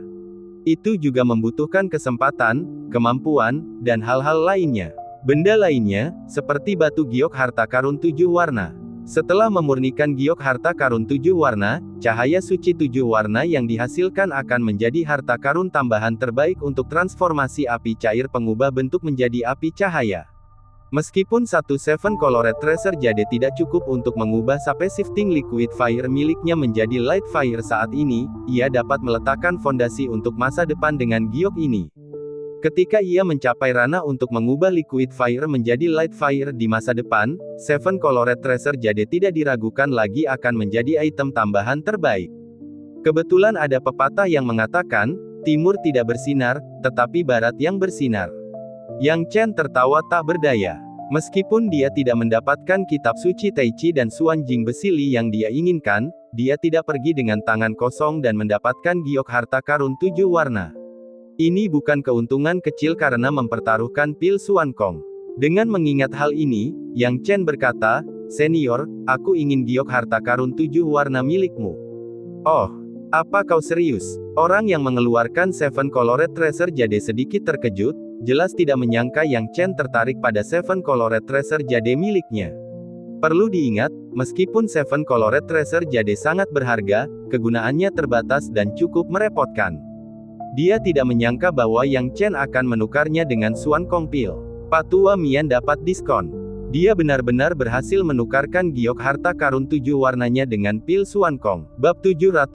Itu juga membutuhkan kesempatan, kemampuan, dan hal-hal lainnya. Benda lainnya, seperti batu giok harta karun 7 warna. Setelah memurnikan giok harta karun 7 warna, cahaya suci 7 warna yang dihasilkan akan menjadi harta karun tambahan terbaik untuk transformasi api cair pengubah bentuk menjadi api cahaya. Meskipun satu Seven Colored Tracer Jade tidak cukup untuk mengubah Sape Shifting Liquid Fire miliknya menjadi Light Fire saat ini, ia dapat meletakkan fondasi untuk masa depan dengan giok ini. Ketika ia mencapai ranah untuk mengubah Liquid Fire menjadi Light Fire di masa depan, Seven Colored Tracer Jade tidak diragukan lagi akan menjadi item tambahan terbaik. Kebetulan ada pepatah yang mengatakan, Timur tidak bersinar, tetapi Barat yang bersinar. Yang Chen tertawa tak berdaya. Meskipun dia tidak mendapatkan kitab suci Tai Chi dan Xuanjing besi Li yang dia inginkan, dia tidak pergi dengan tangan kosong dan mendapatkan giok harta karun 7 warna. Ini bukan keuntungan kecil karena mempertaruhkan pil Xuankong. Dengan mengingat hal ini, Yang Chen berkata, Senior, aku ingin giok harta karun 7 warna milikmu. Oh, apa kau serius? Orang yang mengeluarkan Seven Colored Tracer Jade sedikit terkejut, jelas tidak menyangka Yang Chen tertarik pada Seven Colored Tracer Jade miliknya. Perlu diingat, meskipun Seven Colored Tracer Jade sangat berharga, kegunaannya terbatas dan cukup merepotkan. Dia tidak menyangka bahwa Yang Chen akan menukarnya dengan Xuan Kong Pil. Patua Mian dapat diskon. Dia benar-benar berhasil menukarkan giok harta karun 7 warnanya dengan pil Xuan Kong. Bab 705,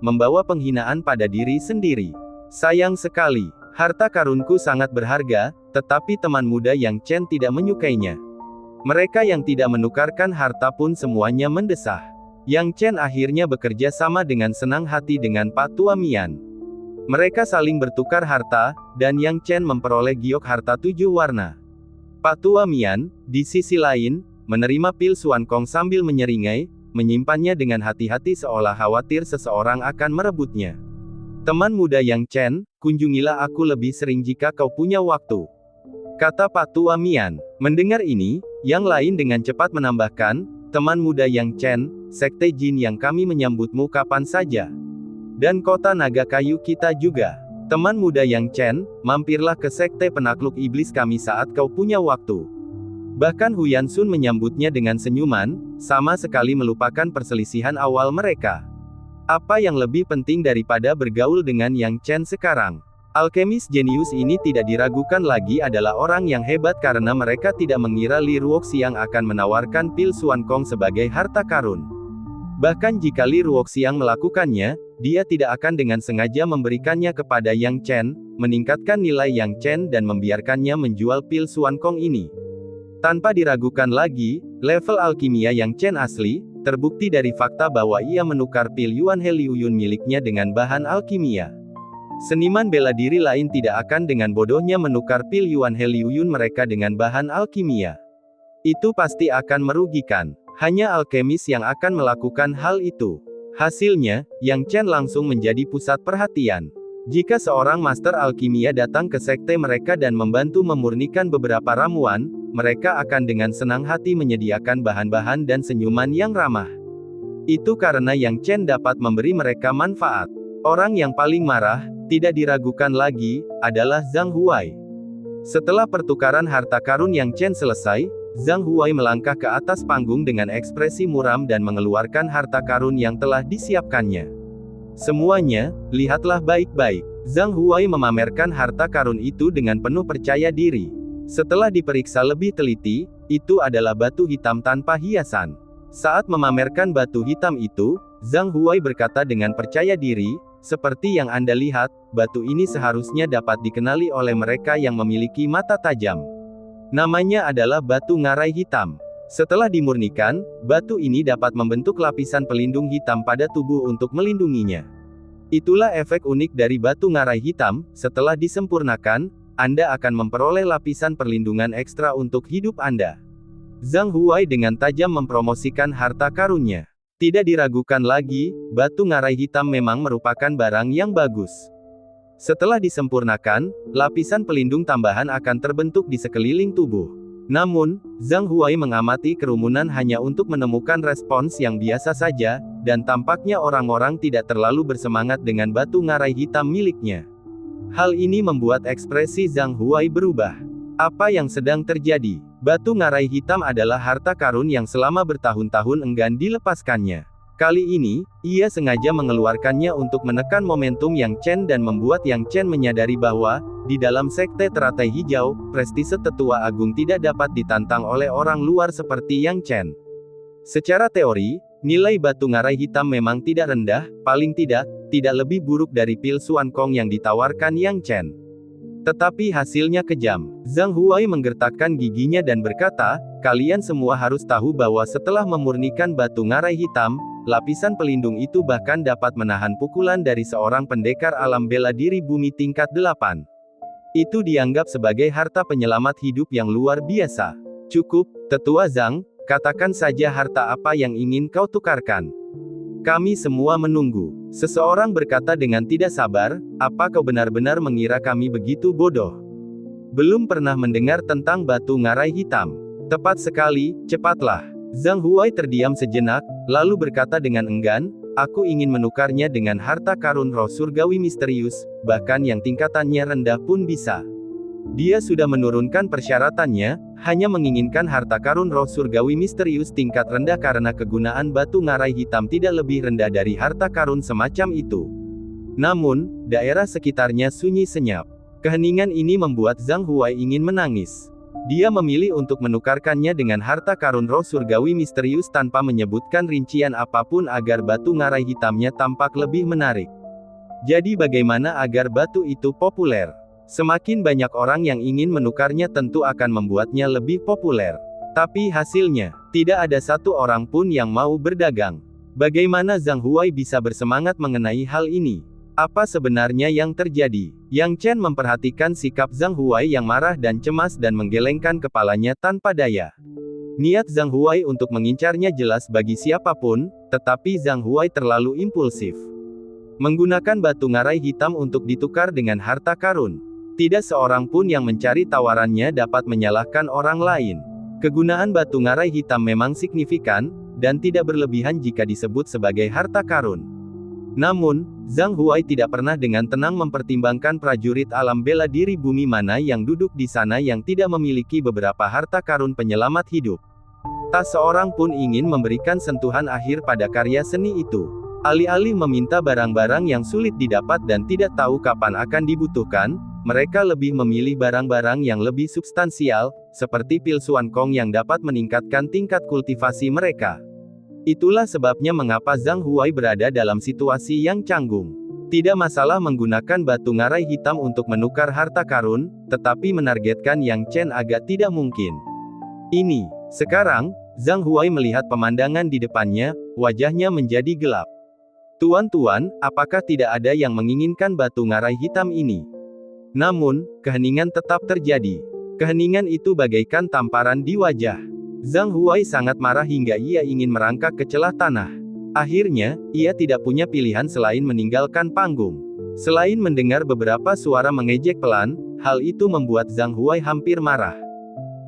membawa penghinaan pada diri sendiri. Sayang sekali, harta karunku sangat berharga, tetapi teman muda Yang Chen tidak menyukainya. Mereka yang tidak menukarkan harta pun semuanya mendesah. Yang Chen akhirnya bekerja sama dengan senang hati dengan Patua Mian. Mereka saling bertukar harta, dan Yang Chen memperoleh giok harta 7 warna. Patua Mian, di sisi lain, menerima pil Xuan Kong sambil menyeringai, menyimpannya dengan hati-hati seolah khawatir seseorang akan merebutnya. Teman muda Yang Chen, kunjungilah aku lebih sering jika kau punya waktu, kata Patua Mian. Mendengar ini, yang lain dengan cepat menambahkan, teman muda Yang Chen, Sekte Jin yang kami menyambutmu kapan saja. Dan kota naga kayu kita juga. Teman muda Yang Chen, mampirlah ke sekte penakluk iblis kami saat kau punya waktu. Bahkan Huyan Sun menyambutnya dengan senyuman, sama sekali melupakan perselisihan awal mereka. Apa yang lebih penting daripada bergaul dengan Yang Chen sekarang? Alkemis jenius ini tidak diragukan lagi adalah orang yang hebat karena mereka tidak mengira Li Ruoxiang akan menawarkan pil Xuan Kong sebagai harta karun. Bahkan jika Li Ruoxiang melakukannya, dia tidak akan dengan sengaja memberikannya kepada Yang Chen, meningkatkan nilai Yang Chen dan membiarkannya menjual pil Xuan Kong ini. Tanpa diragukan lagi, level alkimia Yang Chen asli, terbukti dari fakta bahwa ia menukar pil Yuan He Liu Yun miliknya dengan bahan alkimia. Seniman bela diri lain tidak akan dengan bodohnya menukar pil Yuan He Liu Yun mereka dengan bahan alkimia. Itu pasti akan merugikan. Hanya alkemis yang akan melakukan hal itu. Hasilnya, Yang Chen langsung menjadi pusat perhatian. Jika seorang master alkimia datang ke sekte mereka dan membantu memurnikan beberapa ramuan, mereka akan dengan senang hati menyediakan bahan-bahan dan senyuman yang ramah. Itu karena Yang Chen dapat memberi mereka manfaat. Orang yang paling marah, tidak diragukan lagi, adalah Zhang Huai. Setelah pertukaran harta karun Yang Chen selesai, Zhang Huai melangkah ke atas panggung dengan ekspresi muram dan mengeluarkan harta karun yang telah disiapkannya. Semuanya, lihatlah baik-baik. Zhang Huai memamerkan harta karun itu dengan penuh percaya diri. Setelah diperiksa lebih teliti, itu adalah batu hitam tanpa hiasan. Saat memamerkan batu hitam itu, Zhang Huai berkata dengan percaya diri, seperti yang Anda lihat, batu ini seharusnya dapat dikenali oleh mereka yang memiliki mata tajam. Namanya adalah batu ngarai hitam. Setelah dimurnikan, batu ini dapat membentuk lapisan pelindung hitam pada tubuh untuk melindunginya. Itulah efek unik dari batu ngarai hitam, setelah disempurnakan, Anda akan memperoleh lapisan perlindungan ekstra untuk hidup Anda. Zhang Huai dengan tajam mempromosikan harta karunnya. Tidak diragukan lagi, batu ngarai hitam memang merupakan barang yang bagus. Setelah disempurnakan, lapisan pelindung tambahan akan terbentuk di sekeliling tubuh. Namun, Zhang Huai mengamati kerumunan hanya untuk menemukan respons yang biasa saja, dan tampaknya orang-orang tidak terlalu bersemangat dengan batu ngarai hitam miliknya. Hal ini membuat ekspresi Zhang Huai berubah. Apa yang sedang terjadi? Batu ngarai hitam adalah harta karun yang selama bertahun-tahun enggan dilepaskannya. Kali ini, ia sengaja mengeluarkannya untuk menekan momentum Yang Chen dan membuat Yang Chen menyadari bahwa, di dalam sekte teratai hijau, prestise tetua agung tidak dapat ditantang oleh orang luar seperti Yang Chen. Secara teori, nilai batu ngarai hitam memang tidak rendah, paling tidak lebih buruk dari pil Xuan Kong yang ditawarkan Yang Chen. Tetapi hasilnya kejam. Zhang Huai menggertakkan giginya dan berkata, kalian semua harus tahu bahwa setelah memurnikan batu ngarai hitam, lapisan pelindung itu bahkan dapat menahan pukulan dari seorang pendekar alam bela diri bumi tingkat 8. Itu dianggap sebagai harta penyelamat hidup yang luar biasa. Cukup, Tetua Zhang, katakan saja harta apa yang ingin kau tukarkan. Kami semua menunggu. Seseorang berkata dengan tidak sabar, apa kau benar-benar mengira kami begitu bodoh? Belum pernah mendengar tentang batu ngarai hitam. Tepat sekali, cepatlah. Zhang Huai terdiam sejenak, lalu berkata dengan enggan, aku ingin menukarnya dengan harta karun roh surgawi misterius, bahkan yang tingkatannya rendah pun bisa. Dia sudah menurunkan persyaratannya, hanya menginginkan harta karun roh surgawi misterius tingkat rendah karena kegunaan batu ngarai hitam tidak lebih rendah dari harta karun semacam itu. Namun, daerah sekitarnya sunyi senyap. Keheningan ini membuat Zhang Huai ingin menangis. Dia memilih untuk menukarkannya dengan harta karun roh surgawi misterius tanpa menyebutkan rincian apapun agar batu ngarai hitamnya tampak lebih menarik. Jadi bagaimana agar batu itu populer? Semakin banyak orang yang ingin menukarnya tentu akan membuatnya lebih populer. Tapi hasilnya, tidak ada satu orang pun yang mau berdagang. Bagaimana Zhang Huai bisa bersemangat mengenai hal ini? Apa sebenarnya yang terjadi? Yang Chen memperhatikan sikap Zhang Huai yang marah dan cemas dan menggelengkan kepalanya tanpa daya. Niat Zhang Huai untuk mengincarnya jelas bagi siapapun, tetapi Zhang Huai terlalu impulsif. Menggunakan batu ngarai hitam untuk ditukar dengan harta karun. Tidak seorang pun yang mencari tawarannya dapat menyalahkan orang lain. Kegunaan batu ngarai hitam memang signifikan, dan tidak berlebihan jika disebut sebagai harta karun. Namun, Zhang Huai tidak pernah dengan tenang mempertimbangkan prajurit alam bela diri bumi mana yang duduk di sana yang tidak memiliki beberapa harta karun penyelamat hidup. Tak seorang pun ingin memberikan sentuhan akhir pada karya seni itu. Alih-alih meminta barang-barang yang sulit didapat dan tidak tahu kapan akan dibutuhkan, mereka lebih memilih barang-barang yang lebih substansial, seperti pil Xuan Kong yang dapat meningkatkan tingkat kultivasi mereka. Itulah sebabnya mengapa Zhang Huai berada dalam situasi yang canggung. Tidak masalah menggunakan batu ngarai hitam untuk menukar harta karun, tetapi menargetkan Yang Chen agak tidak mungkin. Sekarang, Zhang Huai melihat pemandangan di depannya, wajahnya menjadi gelap. Tuan-tuan, apakah tidak ada yang menginginkan batu ngarai hitam ini? Namun, keheningan tetap terjadi. Keheningan itu bagaikan tamparan di wajah. Zhang Huai sangat marah hingga ia ingin merangkak ke celah tanah. Akhirnya, ia tidak punya pilihan selain meninggalkan panggung. Selain mendengar beberapa suara mengejek pelan, hal itu membuat Zhang Huai hampir marah.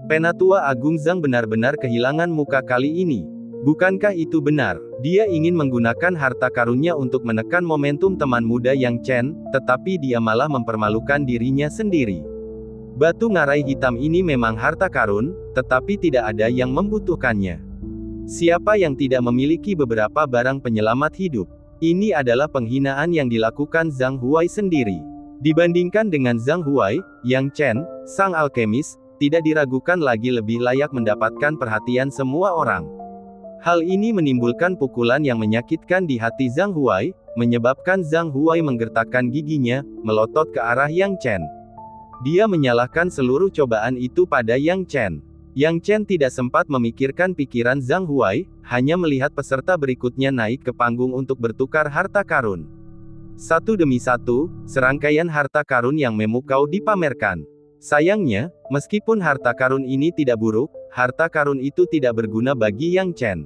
Penatua Agung Zhang benar-benar kehilangan muka kali ini. Bukankah itu benar? Dia ingin menggunakan harta karunnya untuk menekan momentum teman muda Yang Chen, tetapi dia malah mempermalukan dirinya sendiri. Batu ngarai hitam ini memang harta karun, tetapi tidak ada yang membutuhkannya. Siapa yang tidak memiliki beberapa barang penyelamat hidup? Ini adalah penghinaan yang dilakukan Zhang Huai sendiri. Dibandingkan dengan Zhang Huai, Yang Chen, sang alkemis, tidak diragukan lagi lebih layak mendapatkan perhatian semua orang. Hal ini menimbulkan pukulan yang menyakitkan di hati Zhang Huai, menyebabkan Zhang Huai menggertakkan giginya, melotot ke arah Yang Chen. Dia menyalahkan seluruh cobaan itu pada Yang Chen. Yang Chen tidak sempat memikirkan pikiran Zhang Huai, hanya melihat peserta berikutnya naik ke panggung untuk bertukar harta karun. Satu demi satu, serangkaian harta karun yang memukau dipamerkan. Sayangnya, meskipun harta karun ini tidak buruk, harta karun itu tidak berguna bagi Yang Chen.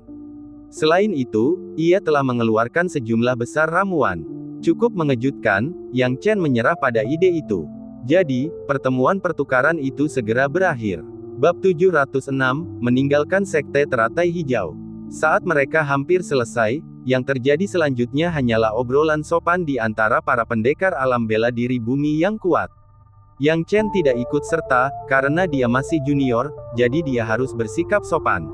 Selain itu, ia telah mengeluarkan sejumlah besar ramuan. Cukup mengejutkan, Yang Chen menyerah pada ide itu. Jadi, pertemuan pertukaran itu segera berakhir. Bab 706, meninggalkan sekte teratai hijau. Saat mereka hampir selesai, yang terjadi selanjutnya hanyalah obrolan sopan di antara para pendekar alam bela diri bumi yang kuat. Yang Chen tidak ikut serta, karena dia masih junior, jadi dia harus bersikap sopan.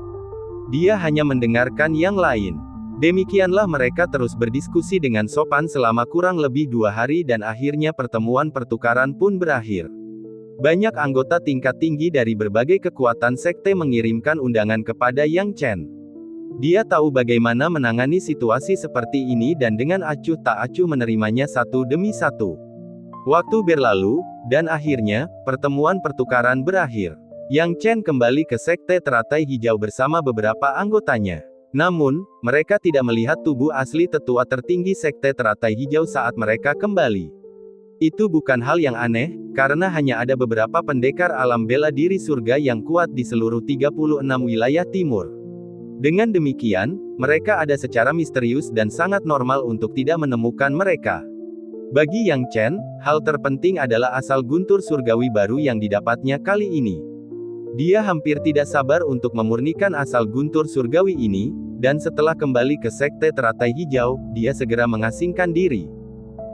Dia hanya mendengarkan yang lain. Demikianlah mereka terus berdiskusi dengan sopan selama kurang lebih 2 hari dan akhirnya pertemuan pertukaran pun berakhir. Banyak anggota tingkat tinggi dari berbagai kekuatan sekte mengirimkan undangan kepada Yang Chen. Dia tahu bagaimana menangani situasi seperti ini dan dengan acuh tak acuh menerimanya satu demi satu. Waktu berlalu, dan akhirnya, pertemuan pertukaran berakhir. Yang Chen kembali ke sekte teratai hijau bersama beberapa anggotanya. Namun, mereka tidak melihat tubuh asli tetua tertinggi sekte teratai hijau saat mereka kembali. Itu bukan hal yang aneh, karena hanya ada beberapa pendekar alam bela diri surga yang kuat di seluruh 36 wilayah timur. Dengan demikian, mereka ada secara misterius dan sangat normal untuk tidak menemukan mereka. Bagi Yang Chen, hal terpenting adalah asal guntur surgawi baru yang didapatnya kali ini. Dia hampir tidak sabar untuk memurnikan asal guntur surgawi ini, dan setelah kembali ke sekte teratai hijau, dia segera mengasingkan diri.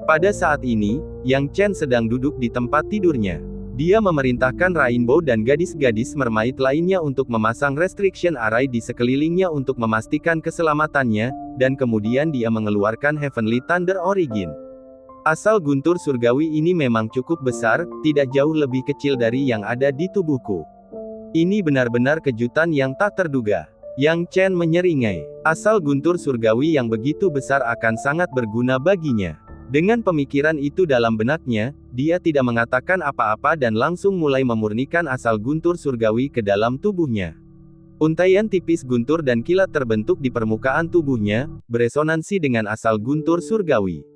Pada saat ini, Yang Chen sedang duduk di tempat tidurnya. Dia memerintahkan Rainbow dan gadis-gadis mermaid lainnya untuk memasang restriction array di sekelilingnya untuk memastikan keselamatannya, dan kemudian dia mengeluarkan Heavenly Thunder Origin. Asal guntur surgawi ini memang cukup besar, tidak jauh lebih kecil dari yang ada di tubuhku. Ini benar-benar kejutan yang tak terduga. Yang Chen menyeringai. Asal guntur surgawi yang begitu besar akan sangat berguna baginya. Dengan pemikiran itu dalam benaknya, dia tidak mengatakan apa-apa dan langsung mulai memurnikan asal guntur surgawi ke dalam tubuhnya. Untaian tipis guntur dan kilat terbentuk di permukaan tubuhnya, beresonansi dengan asal guntur surgawi.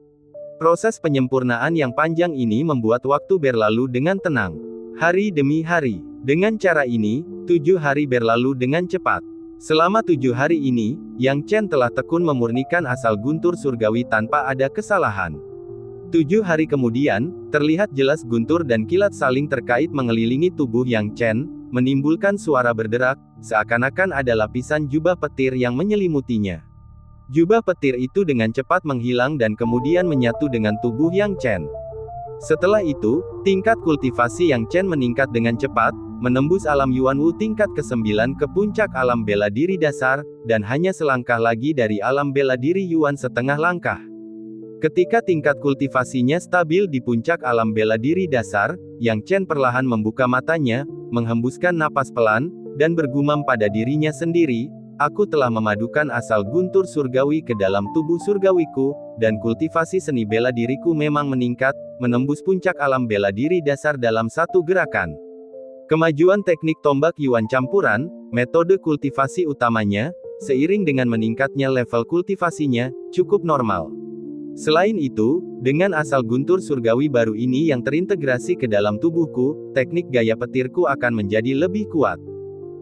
Proses penyempurnaan yang panjang ini membuat waktu berlalu dengan tenang. Hari demi hari. Dengan cara ini, 7 hari berlalu dengan cepat. Selama 7 hari ini, Yang Chen telah tekun memurnikan asal guntur surgawi tanpa ada kesalahan. 7 hari kemudian, terlihat jelas guntur dan kilat saling terkait mengelilingi tubuh Yang Chen, menimbulkan suara berderak, seakan-akan ada lapisan jubah petir yang menyelimutinya. Jubah petir itu dengan cepat menghilang dan kemudian menyatu dengan tubuh Yang Chen. Setelah itu, tingkat kultivasi Yang Chen meningkat dengan cepat, menembus alam Yuanwu tingkat ke-9 ke puncak alam bela diri dasar, dan hanya selangkah lagi dari alam bela diri Yuan setengah langkah. Ketika tingkat kultivasinya stabil di puncak alam bela diri dasar, Yang Chen perlahan membuka matanya, menghembuskan napas pelan, dan bergumam pada dirinya sendiri, "Aku telah memadukan asal guntur surgawi ke dalam tubuh surgawiku, dan kultivasi seni bela diriku memang meningkat, menembus puncak alam bela diri dasar dalam satu gerakan." Kemajuan teknik tombak Yuan campuran, metode kultivasi utamanya, seiring dengan meningkatnya level kultivasinya, cukup normal. Selain itu, dengan asal guntur surgawi baru ini yang terintegrasi ke dalam tubuhku, teknik gaya petirku akan menjadi lebih kuat.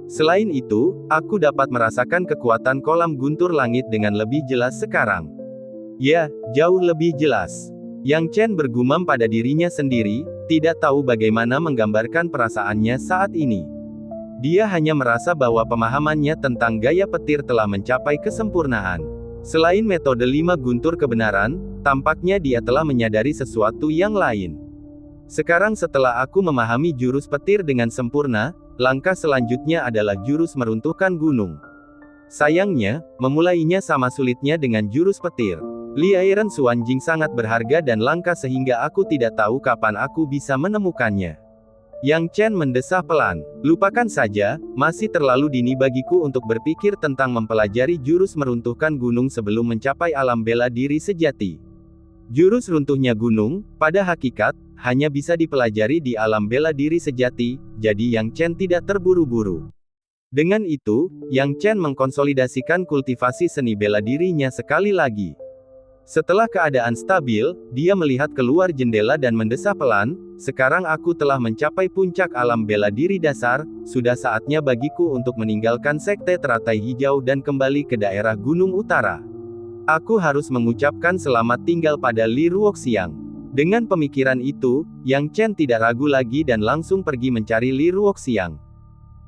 Selain itu, aku dapat merasakan kekuatan kolam guntur langit dengan lebih jelas sekarang. Ya, jauh lebih jelas. Yang Chen bergumam pada dirinya sendiri, tidak tahu bagaimana menggambarkan perasaannya saat ini. Dia hanya merasa bahwa pemahamannya tentang gaya petir telah mencapai kesempurnaan. Selain metode 5 guntur kebenaran, tampaknya dia telah menyadari sesuatu yang lain. Sekarang setelah aku memahami jurus petir dengan sempurna, langkah selanjutnya adalah jurus meruntuhkan gunung. Sayangnya, memulainya sama sulitnya dengan jurus petir. Li Airen Xuanjing sangat berharga dan langka sehingga aku tidak tahu kapan aku bisa menemukannya. Yang Chen mendesah pelan. Lupakan saja, masih terlalu dini bagiku untuk berpikir tentang mempelajari jurus meruntuhkan gunung sebelum mencapai alam bela diri sejati. Jurus runtuhnya gunung, pada hakikat, hanya bisa dipelajari di alam bela diri sejati, jadi Yang Chen tidak terburu-buru. Dengan itu, Yang Chen mengkonsolidasikan kultivasi seni bela dirinya sekali lagi. Setelah keadaan stabil, dia melihat keluar jendela dan mendesah pelan, "Sekarang aku telah mencapai puncak alam bela diri dasar, sudah saatnya bagiku untuk meninggalkan sekte teratai hijau dan kembali ke daerah Gunung Utara. Aku harus mengucapkan selamat tinggal pada Li Ruoxiang." Dengan pemikiran itu, Yang Chen tidak ragu lagi dan langsung pergi mencari Li Ruoxiang.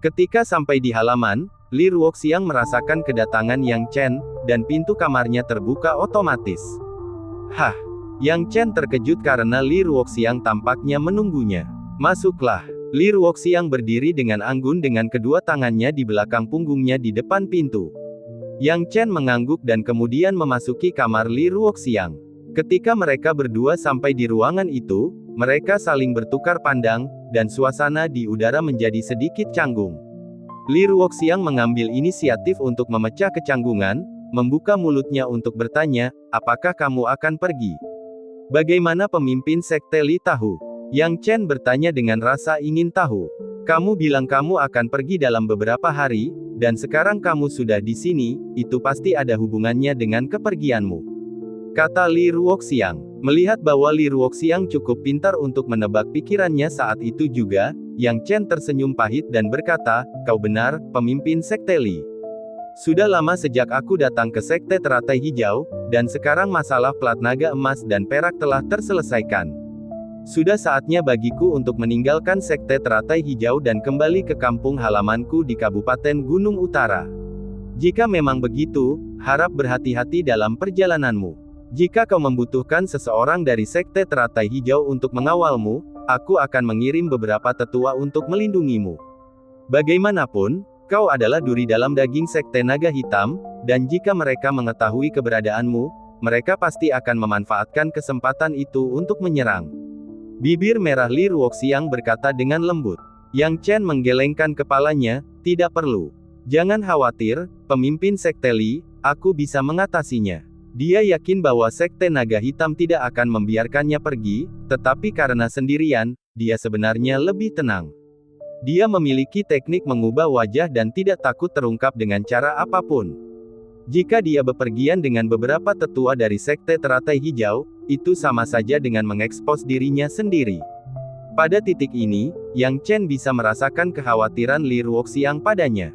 Ketika sampai di halaman, Li Ruoxiang merasakan kedatangan Yang Chen, dan pintu kamarnya terbuka otomatis. Hah! Yang Chen terkejut karena Li Ruoxiang tampaknya menunggunya. "Masuklah." Li Ruoxiang berdiri dengan anggun dengan kedua tangannya di belakang punggungnya di depan pintu. Yang Chen mengangguk dan kemudian memasuki kamar Li Ruoxiang. Ketika mereka berdua sampai di ruangan itu, mereka saling bertukar pandang, dan suasana di udara menjadi sedikit canggung. Li Ruoxiang mengambil inisiatif untuk memecah kecanggungan, membuka mulutnya untuk bertanya, "Apakah kamu akan pergi? Bagaimana pemimpin sekte Li tahu?" Yang Chen bertanya dengan rasa ingin tahu. "Kamu bilang kamu akan pergi dalam beberapa hari, dan sekarang kamu sudah di sini, itu pasti ada hubungannya dengan kepergianmu," kata Li Ruoxiang. Melihat bahwa Li Ruoxiang cukup pintar untuk menebak pikirannya saat itu juga, Yang Chen tersenyum pahit dan berkata, "Kau benar, pemimpin sekte Li. Sudah lama sejak aku datang ke sekte teratai hijau, dan sekarang masalah plat naga emas dan perak telah terselesaikan. Sudah saatnya bagiku untuk meninggalkan sekte teratai hijau dan kembali ke kampung halamanku di Kabupaten Gunung Utara. Jika memang begitu, harap berhati-hati dalam perjalananmu. Jika kau membutuhkan seseorang dari sekte teratai hijau untuk mengawalmu, aku akan mengirim beberapa tetua untuk melindungimu. Bagaimanapun, kau adalah duri dalam daging sekte naga hitam, dan jika mereka mengetahui keberadaanmu, mereka pasti akan memanfaatkan kesempatan itu untuk menyerang. Bibir merah Li Ruoxiang berkata dengan lembut. Yang Chen menggelengkan kepalanya, tidak perlu. Jangan khawatir, pemimpin Sekte Li, aku bisa mengatasinya. Dia yakin bahwa Sekte Naga Hitam tidak akan membiarkannya pergi, tetapi karena sendirian, dia sebenarnya lebih tenang. Dia memiliki teknik mengubah wajah dan tidak takut terungkap dengan cara apapun. Jika dia bepergian dengan beberapa tetua dari Sekte Teratai Hijau, itu sama saja dengan mengekspos dirinya sendiri. Pada titik ini, Yang Chen bisa merasakan kekhawatiran Li Ruoxiang padanya.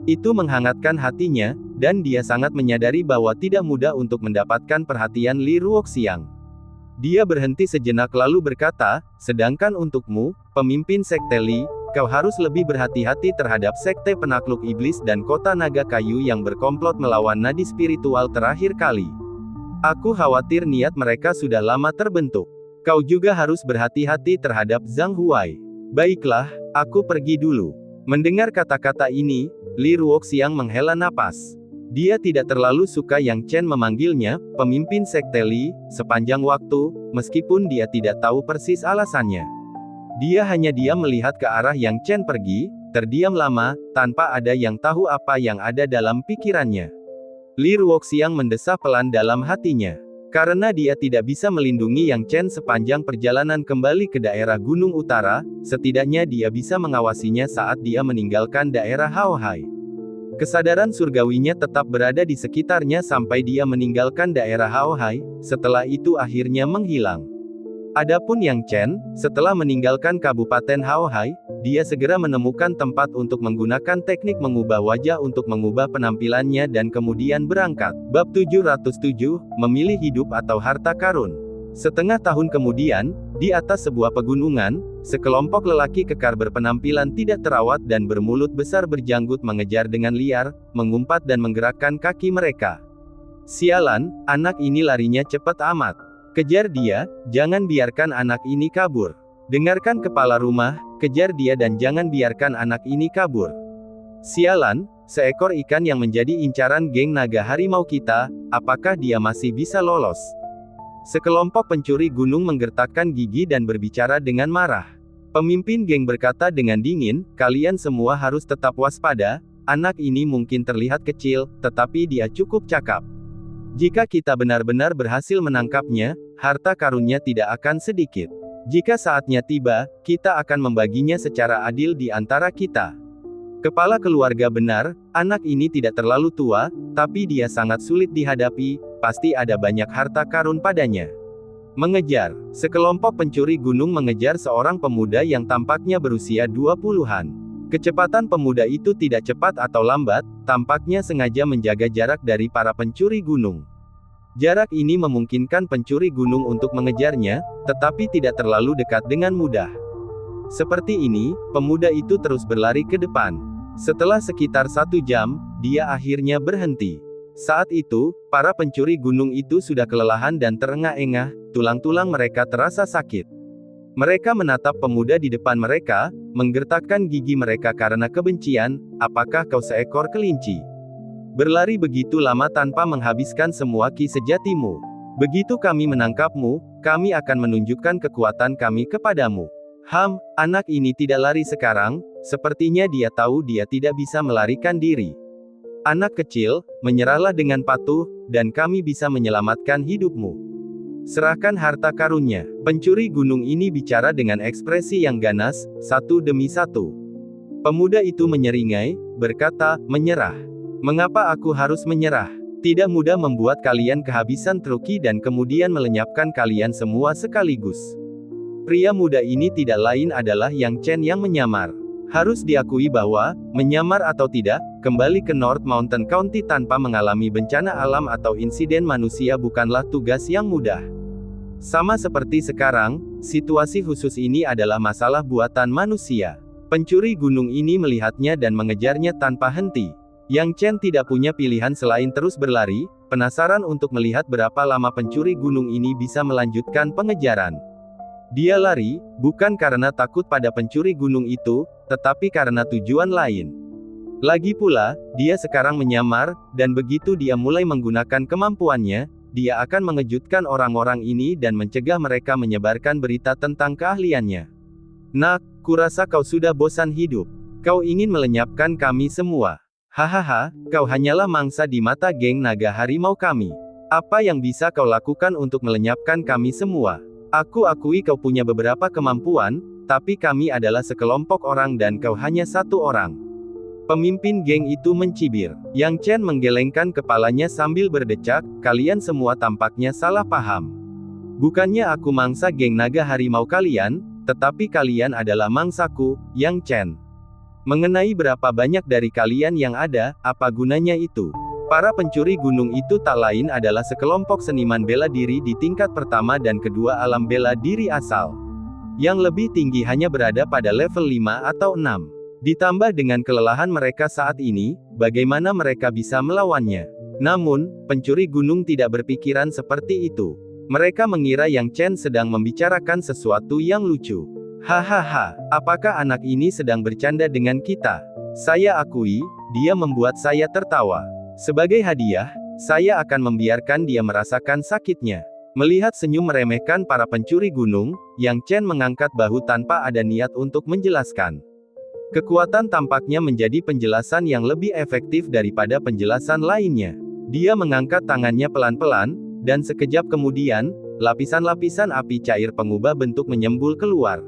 Itu menghangatkan hatinya, dan dia sangat menyadari bahwa tidak mudah untuk mendapatkan perhatian Li Ruoxiang. Dia berhenti sejenak lalu berkata, sedangkan untukmu, pemimpin Sekte Li, kau harus lebih berhati-hati terhadap Sekte Penakluk Iblis dan Kota Naga Kayu yang berkomplot melawan nadi spiritual terakhir kali. Aku khawatir niat mereka sudah lama terbentuk. Kau juga harus berhati-hati terhadap Zhang Huai. Baiklah, aku pergi dulu. Mendengar kata-kata ini, Li Ruoxiang menghela napas. Dia tidak terlalu suka Yang Chen memanggilnya pemimpin Sekte Li sepanjang waktu, meskipun dia tidak tahu persis alasannya. Dia hanya diam melihat ke arah Yang Chen pergi, terdiam lama, tanpa ada yang tahu apa yang ada dalam pikirannya. Li Ruoxiang mendesah pelan dalam hatinya. Karena dia tidak bisa melindungi Yang Chen sepanjang perjalanan kembali ke daerah Gunung Utara, setidaknya dia bisa mengawasinya saat dia meninggalkan daerah Haohai. Kesadaran surgawinya tetap berada di sekitarnya sampai dia meninggalkan daerah Haohai, setelah itu akhirnya menghilang. Adapun Yang Chen, setelah meninggalkan Kabupaten Haohai, dia segera menemukan tempat untuk menggunakan teknik mengubah wajah untuk mengubah penampilannya dan kemudian berangkat. Bab 707, Memilih Hidup atau Harta Karun. Setengah tahun kemudian, di atas sebuah pegunungan, sekelompok lelaki kekar berpenampilan tidak terawat dan bermulut besar berjanggut mengejar dengan liar, mengumpat dan menggerakkan kaki mereka. Sialan, anak ini larinya cepat amat. Kejar dia, jangan biarkan anak ini kabur. Dengarkan kepala rumah, kejar dia dan jangan biarkan anak ini kabur. Sialan, seekor ikan yang menjadi incaran geng naga harimau kita, apakah dia masih bisa lolos? Sekelompok pencuri gunung menggertakkan gigi dan berbicara dengan marah. Pemimpin geng berkata dengan dingin, kalian semua harus tetap waspada, anak ini mungkin terlihat kecil, tetapi dia cukup cakap. Jika kita benar-benar berhasil menangkapnya, harta karunnya tidak akan sedikit. Jika saatnya tiba, kita akan membaginya secara adil di antara kita. Kepala keluarga benar, anak ini tidak terlalu tua, tapi dia sangat sulit dihadapi, pasti ada banyak harta karun padanya. Mengejar. Sekelompok pencuri gunung mengejar seorang pemuda yang tampaknya berusia 20-an. Kecepatan pemuda itu tidak cepat atau lambat, tampaknya sengaja menjaga jarak dari para pencuri gunung. Jarak ini memungkinkan pencuri gunung untuk mengejarnya, tetapi tidak terlalu dekat dengan mudah. Seperti ini, pemuda itu terus berlari ke depan. Setelah sekitar 1 jam, dia akhirnya berhenti. Saat itu, para pencuri gunung itu sudah kelelahan dan terengah-engah, tulang-tulang mereka terasa sakit. Mereka menatap pemuda di depan mereka, menggertakkan gigi mereka karena kebencian, apakah kau seekor kelinci? Berlari begitu lama tanpa menghabiskan semua ki sejatimu. Begitu kami menangkapmu, kami akan menunjukkan kekuatan kami kepadamu. Anak ini tidak lari sekarang, sepertinya dia tahu dia tidak bisa melarikan diri. Anak kecil, menyerahlah dengan patuh, dan kami bisa menyelamatkan hidupmu. Serahkan harta karunnya. Pencuri gunung ini bicara dengan ekspresi yang ganas, satu demi satu. Pemuda itu menyeringai, berkata, menyerah. Mengapa aku harus menyerah? Tidak mudah membuat kalian kehabisan truki dan kemudian melenyapkan kalian semua sekaligus. Pria muda ini tidak lain adalah Yang Chen yang menyamar. Harus diakui bahwa, menyamar atau tidak, kembali ke North Mountain County tanpa mengalami bencana alam atau insiden manusia bukanlah tugas yang mudah. Sama seperti sekarang, situasi khusus ini adalah masalah buatan manusia. Pencuri gunung ini melihatnya dan mengejarnya tanpa henti. Yang Chen tidak punya pilihan selain terus berlari, penasaran untuk melihat berapa lama pencuri gunung ini bisa melanjutkan pengejaran. Dia lari, bukan karena takut pada pencuri gunung itu, tetapi karena tujuan lain. Lagi pula, dia sekarang menyamar, dan begitu dia mulai menggunakan kemampuannya, dia akan mengejutkan orang-orang ini dan mencegah mereka menyebarkan berita tentang keahliannya. Nak, kurasa kau sudah bosan hidup. Kau ingin melenyapkan kami semua. Hahaha, kau hanyalah mangsa di mata geng naga harimau kami. Apa yang bisa kau lakukan untuk melenyapkan kami semua? Aku akui kau punya beberapa kemampuan, tapi kami adalah sekelompok orang dan kau hanya satu orang. Pemimpin geng itu mencibir. Yang Chen menggelengkan kepalanya sambil berdecak, kalian semua tampaknya salah paham. Bukannya aku mangsa geng naga harimau kalian, tetapi kalian adalah mangsaku, Yang Chen. Mengenai berapa banyak dari kalian yang ada, apa gunanya itu? Para pencuri gunung itu tak lain adalah sekelompok seniman bela diri di tingkat pertama dan kedua alam bela diri asal. Yang lebih tinggi hanya berada pada level 5 atau 6. Ditambah dengan kelelahan mereka saat ini, bagaimana mereka bisa melawannya? Namun, pencuri gunung tidak berpikiran seperti itu. Mereka mengira Yang Chen sedang membicarakan sesuatu yang lucu. Hahaha, apakah anak ini sedang bercanda dengan kita? Saya akui, dia membuat saya tertawa. Sebagai hadiah, saya akan membiarkan dia merasakan sakitnya. Melihat senyum meremehkan para pencuri gunung, Yang Chen mengangkat bahu tanpa ada niat untuk menjelaskan. Kekuatan tampaknya menjadi penjelasan yang lebih efektif daripada penjelasan lainnya. Dia mengangkat tangannya pelan-pelan, dan sekejap kemudian, lapisan-lapisan api cair pengubah bentuk menyembul keluar.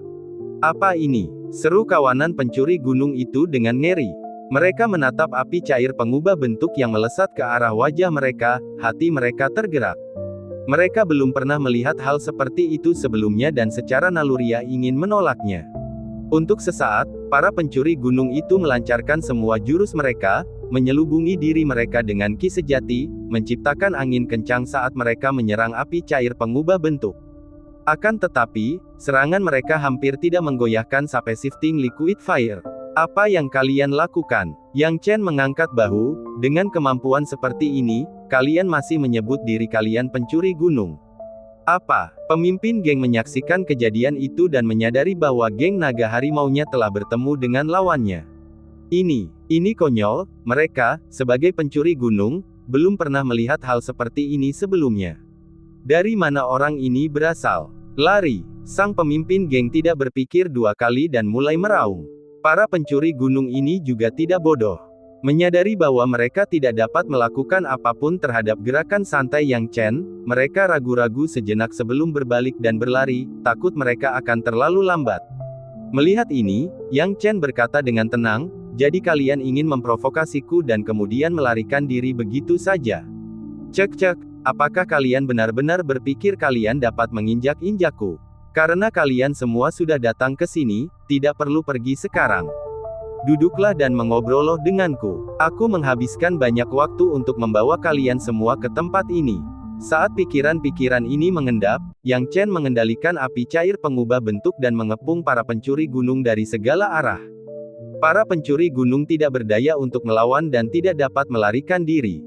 Apa ini? Seru kawanan pencuri gunung itu dengan ngeri. Mereka menatap api cair pengubah bentuk yang melesat ke arah wajah mereka, hati mereka tergerak. Mereka belum pernah melihat hal seperti itu sebelumnya dan secara naluriah ingin menolaknya. Untuk sesaat, para pencuri gunung itu melancarkan semua jurus mereka, menyelubungi diri mereka dengan ki sejati, menciptakan angin kencang saat mereka menyerang api cair pengubah bentuk. Akan tetapi, serangan mereka hampir tidak menggoyahkan sampai shifting liquid fire. Apa yang kalian lakukan? Yang Chen mengangkat bahu, dengan kemampuan seperti ini, kalian masih menyebut diri kalian pencuri gunung. Apa? Pemimpin geng menyaksikan kejadian itu dan menyadari bahwa geng naga harimaunya telah bertemu dengan lawannya. Ini konyol, mereka, sebagai pencuri gunung, belum pernah melihat hal seperti ini sebelumnya. Dari mana orang ini berasal? Lari! Sang pemimpin geng tidak berpikir dua kali dan mulai meraung. Para pencuri gunung ini juga tidak bodoh. Menyadari bahwa mereka tidak dapat melakukan apapun terhadap gerakan santai Yang Chen, mereka ragu-ragu sejenak sebelum berbalik dan berlari, takut mereka akan terlalu lambat. Melihat ini, Yang Chen berkata dengan tenang, jadi kalian ingin memprovokasiku dan kemudian melarikan diri begitu saja. Cek, apakah kalian benar-benar berpikir kalian dapat menginjak-injakku? Karena kalian semua sudah datang ke sini, tidak perlu pergi sekarang. Duduklah dan mengobrol denganku. Aku menghabiskan banyak waktu untuk membawa kalian semua ke tempat ini. Saat pikiran-pikiran ini mengendap, Yang Chen mengendalikan api cair pengubah bentuk dan mengepung para pencuri gunung dari segala arah. Para pencuri gunung tidak berdaya untuk melawan dan tidak dapat melarikan diri.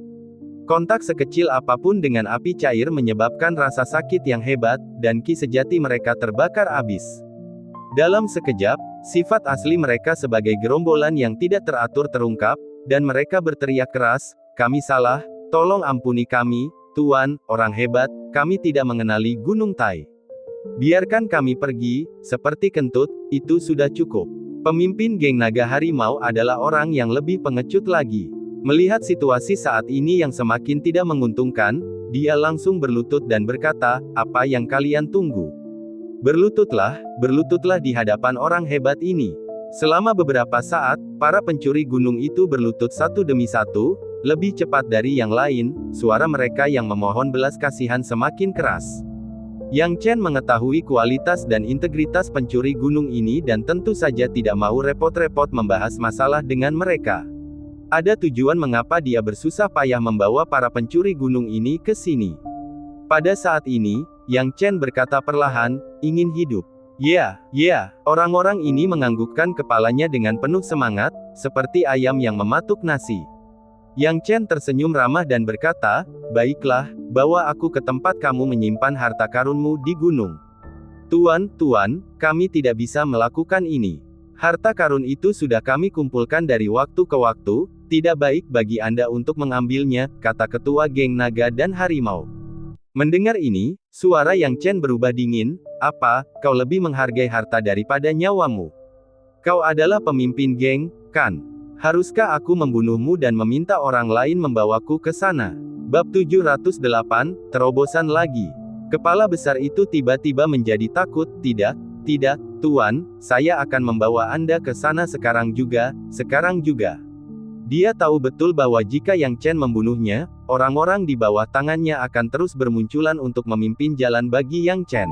Kontak sekecil apapun dengan api cair menyebabkan rasa sakit yang hebat, dan ki sejati mereka terbakar habis. Dalam sekejap, sifat asli mereka sebagai gerombolan yang tidak teratur terungkap, dan mereka berteriak keras, kami salah, tolong ampuni kami, Tuan, orang hebat, kami tidak mengenali Gunung Tai. Biarkan kami pergi, seperti kentut, itu sudah cukup. Pemimpin geng naga harimau adalah orang yang lebih pengecut lagi. Melihat situasi saat ini yang semakin tidak menguntungkan, dia langsung berlutut dan berkata, apa yang kalian tunggu? Berlututlah di hadapan orang hebat ini. Selama beberapa saat, para pencuri gunung itu berlutut satu demi satu, lebih cepat dari yang lain, suara mereka yang memohon belas kasihan semakin keras. Yang Chen mengetahui kualitas dan integritas pencuri gunung ini dan tentu saja tidak mau repot-repot membahas masalah dengan mereka. Ada tujuan mengapa dia bersusah payah membawa para pencuri gunung ini ke sini. Pada saat ini, Yang Chen berkata perlahan, ingin hidup. Ya, orang-orang ini menganggukkan kepalanya dengan penuh semangat, seperti ayam yang mematuk nasi. Yang Chen tersenyum ramah dan berkata, baiklah, bawa aku ke tempat kamu menyimpan harta karunmu di gunung. Tuan, kami tidak bisa melakukan ini. Harta karun itu sudah kami kumpulkan dari waktu ke waktu, tidak baik bagi Anda untuk mengambilnya, kata ketua geng naga dan harimau. Mendengar ini, suara Yang Chen berubah dingin. Apa, kau lebih menghargai harta daripada nyawamu? Kau adalah pemimpin geng, kan? Haruskah aku membunuhmu dan meminta orang lain membawaku ke sana? Bab 708, terobosan lagi. Kepala besar itu tiba-tiba menjadi takut. Tidak, tidak, Tuan, saya akan membawa Anda ke sana sekarang juga, sekarang juga. Dia tahu betul bahwa jika Yang Chen membunuhnya, orang-orang di bawah tangannya akan terus bermunculan untuk memimpin jalan bagi Yang Chen.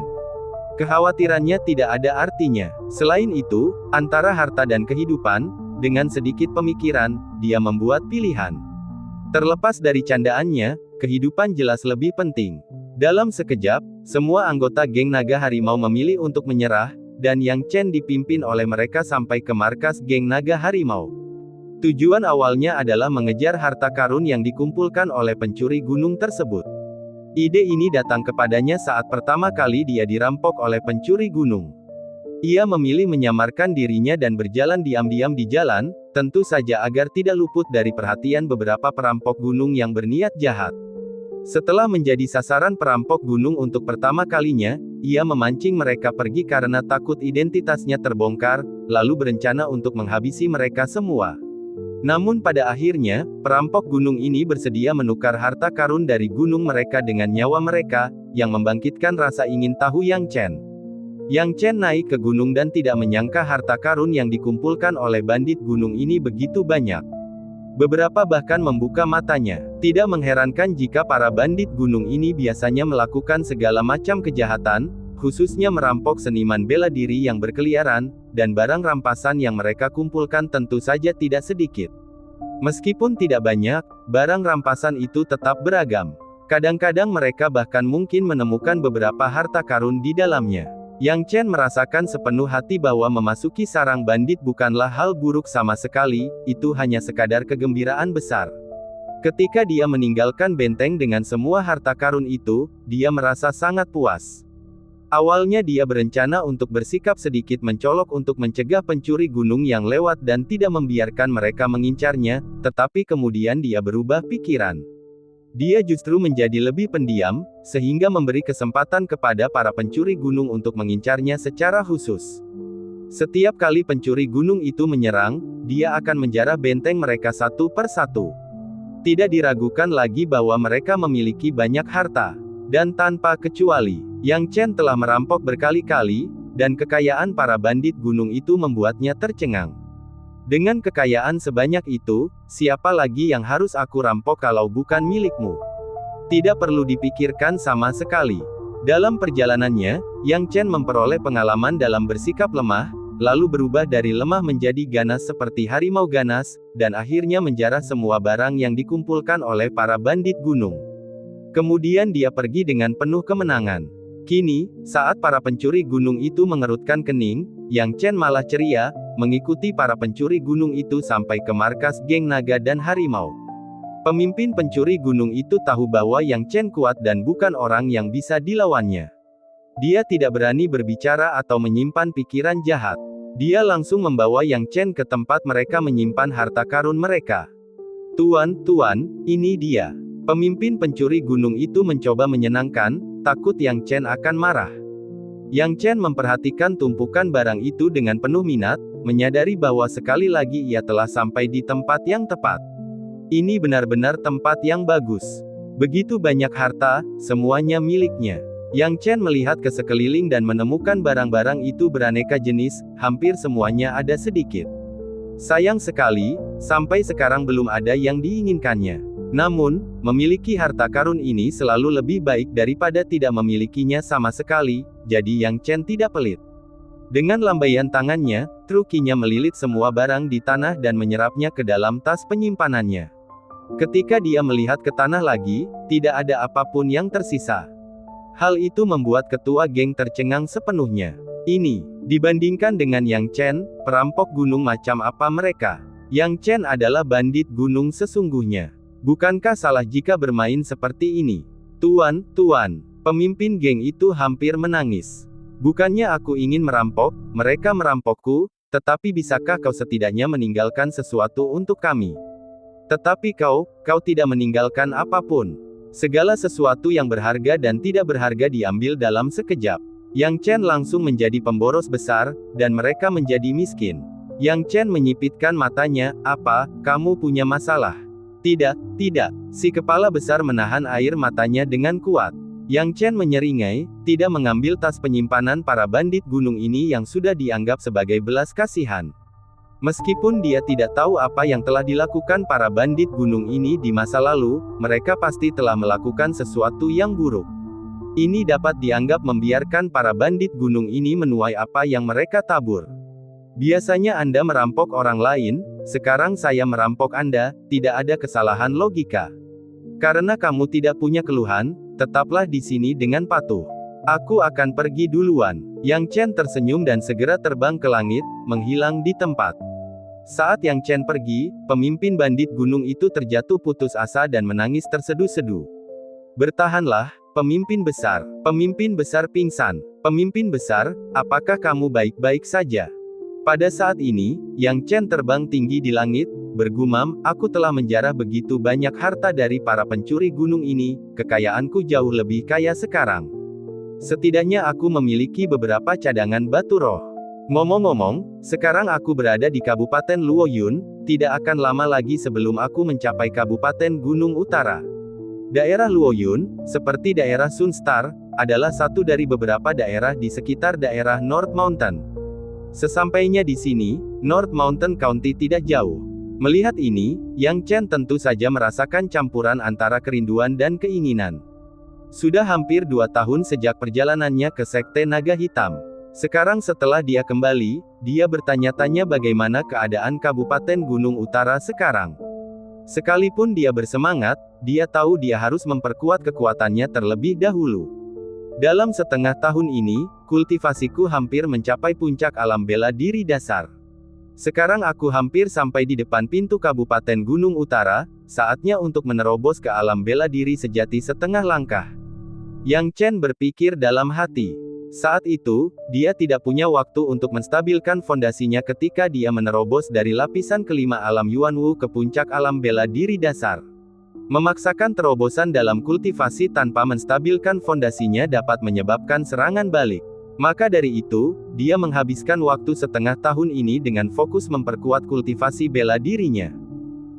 Kekhawatirannya tidak ada artinya. Selain itu, antara harta dan kehidupan, dengan sedikit pemikiran, dia membuat pilihan. Terlepas dari candaannya, kehidupan jelas lebih penting. Dalam sekejap, semua anggota geng naga harimau memilih untuk menyerah, dan Yang Chen dipimpin oleh mereka sampai ke markas geng naga harimau. Tujuan awalnya adalah mengejar harta karun yang dikumpulkan oleh pencuri gunung tersebut. Ide ini datang kepadanya saat pertama kali dia dirampok oleh pencuri gunung. Ia memilih menyamarkan dirinya dan berjalan diam-diam di jalan, tentu saja agar tidak luput dari perhatian beberapa perampok gunung yang berniat jahat. Setelah menjadi sasaran perampok gunung untuk pertama kalinya, ia memancing mereka pergi karena takut identitasnya terbongkar, lalu berencana untuk menghabisi mereka semua. Namun pada akhirnya, perampok gunung ini bersedia menukar harta karun dari gunung mereka dengan nyawa mereka, yang membangkitkan rasa ingin tahu Yang Chen. Yang Chen naik ke gunung dan tidak menyangka harta karun yang dikumpulkan oleh bandit gunung ini begitu banyak. Beberapa bahkan membuka matanya. Tidak mengherankan jika para bandit gunung ini biasanya melakukan segala macam kejahatan, khususnya merampok seniman bela diri yang berkeliaran, dan barang rampasan yang mereka kumpulkan tentu saja tidak sedikit. Meskipun tidak banyak, barang rampasan itu tetap beragam. Kadang-kadang mereka bahkan mungkin menemukan beberapa harta karun di dalamnya. Yang Chen merasakan sepenuh hati bahwa memasuki sarang bandit bukanlah hal buruk sama sekali, itu hanya sekadar kegembiraan besar. Ketika dia meninggalkan benteng dengan semua harta karun itu, dia merasa sangat puas. Awalnya dia berencana untuk bersikap sedikit mencolok untuk mencegah pencuri gunung yang lewat dan tidak membiarkan mereka mengincarnya, tetapi kemudian dia berubah pikiran. Dia justru menjadi lebih pendiam, sehingga memberi kesempatan kepada para pencuri gunung untuk mengincarnya secara khusus. Setiap kali pencuri gunung itu menyerang, dia akan menjarah benteng mereka satu per satu. Tidak diragukan lagi bahwa mereka memiliki banyak harta. Dan tanpa kecuali, Yang Chen telah merampok berkali-kali, dan kekayaan para bandit gunung itu membuatnya tercengang. Dengan kekayaan sebanyak itu, siapa lagi yang harus aku rampok kalau bukan milikmu? Tidak perlu dipikirkan sama sekali. Dalam perjalanannya, Yang Chen memperoleh pengalaman dalam bersikap lemah, lalu berubah dari lemah menjadi ganas seperti harimau ganas, dan akhirnya menjarah semua barang yang dikumpulkan oleh para bandit gunung. Kemudian dia pergi dengan penuh kemenangan. Kini, saat para pencuri gunung itu mengerutkan kening, Yang Chen malah ceria, mengikuti para pencuri gunung itu sampai ke markas geng naga dan harimau. Pemimpin pencuri gunung itu tahu bahwa Yang Chen kuat dan bukan orang yang bisa dilawannya. Dia tidak berani berbicara atau menyimpan pikiran jahat. Dia langsung membawa Yang Chen ke tempat mereka menyimpan harta karun mereka. Tuan, ini dia. Pemimpin pencuri gunung itu mencoba menyenangkan, takut Yang Chen akan marah. Yang Chen memperhatikan tumpukan barang itu dengan penuh minat, menyadari bahwa sekali lagi ia telah sampai di tempat yang tepat. Ini benar-benar tempat yang bagus. Begitu banyak harta, semuanya miliknya. Yang Chen melihat ke sekeliling dan menemukan barang-barang itu beraneka jenis, hampir semuanya ada sedikit. Sayang sekali, sampai sekarang belum ada yang diinginkannya. Namun, memiliki harta karun ini selalu lebih baik daripada tidak memilikinya sama sekali, jadi Yang Chen tidak pelit. Dengan lambaian tangannya, trukinya melilit semua barang di tanah dan menyerapnya ke dalam tas penyimpanannya. Ketika dia melihat ke tanah lagi, tidak ada apapun yang tersisa. Hal itu membuat ketua geng tercengang sepenuhnya. Ini, dibandingkan dengan Yang Chen, perampok gunung macam apa mereka? Yang Chen adalah bandit gunung sesungguhnya. Bukankah salah jika bermain seperti ini? Tuan, pemimpin geng itu hampir menangis. Bukannya aku ingin merampok, mereka merampokku, tetapi bisakah kau setidaknya meninggalkan sesuatu untuk kami? Tetapi kau tidak meninggalkan apapun. Segala sesuatu yang berharga dan tidak berharga diambil dalam sekejap. Yang Chen langsung menjadi pemboros besar, dan mereka menjadi miskin. Yang Chen menyipitkan matanya, "Apa, kamu punya masalah?" "Tidak, tidak." Si kepala besar menahan air matanya dengan kuat. Yang Chen menyeringai, tidak mengambil tas penyimpanan para bandit gunung ini yang sudah dianggap sebagai belas kasihan. Meskipun dia tidak tahu apa yang telah dilakukan para bandit gunung ini di masa lalu, mereka pasti telah melakukan sesuatu yang buruk. Ini dapat dianggap membiarkan para bandit gunung ini menuai apa yang mereka tabur. Biasanya Anda merampok orang lain, sekarang saya merampok Anda, tidak ada kesalahan logika. Karena kamu tidak punya keluhan, tetaplah di sini dengan patuh. Aku akan pergi duluan. Yang Chen tersenyum dan segera terbang ke langit, menghilang di tempat. Saat Yang Chen pergi, pemimpin bandit gunung itu terjatuh putus asa dan menangis terseduh-seduh. "Bertahanlah, pemimpin besar." Pemimpin besar pingsan. "Pemimpin besar, apakah kamu baik-baik saja?" Pada saat ini, Yang Chen terbang tinggi di langit, bergumam, "Aku telah menjarah begitu banyak harta dari para pencuri gunung ini, kekayaanku jauh lebih kaya sekarang. Setidaknya aku memiliki beberapa cadangan batu roh. Ngomong-ngomong, sekarang aku berada di Kabupaten Luoyun, tidak akan lama lagi sebelum aku mencapai Kabupaten Gunung Utara." Daerah Luoyun, seperti daerah Sunstar, adalah satu dari beberapa daerah di sekitar daerah North Mountain. Sesampainya di sini, North Mountain County tidak jauh. Melihat ini, Yang Chen tentu saja merasakan campuran antara kerinduan dan keinginan. Sudah hampir 2 tahun sejak perjalanannya ke Sekte Naga Hitam. Sekarang setelah dia kembali, dia bertanya-tanya bagaimana keadaan Kabupaten Gunung Utara sekarang. Sekalipun dia bersemangat, dia tahu dia harus memperkuat kekuatannya terlebih dahulu. Dalam setengah tahun ini, kultivasiku hampir mencapai puncak alam bela diri dasar. Sekarang aku hampir sampai di depan pintu Kabupaten Gunung Utara, saatnya untuk menerobos ke alam bela diri sejati setengah langkah. Yang Chen berpikir dalam hati. Saat itu, dia tidak punya waktu untuk menstabilkan fondasinya ketika dia menerobos dari lapisan kelima alam Yuanwu ke puncak alam bela diri dasar. Memaksakan terobosan dalam kultivasi tanpa menstabilkan fondasinya dapat menyebabkan serangan balik. Maka dari itu, dia menghabiskan waktu setengah tahun ini dengan fokus memperkuat kultivasi bela dirinya.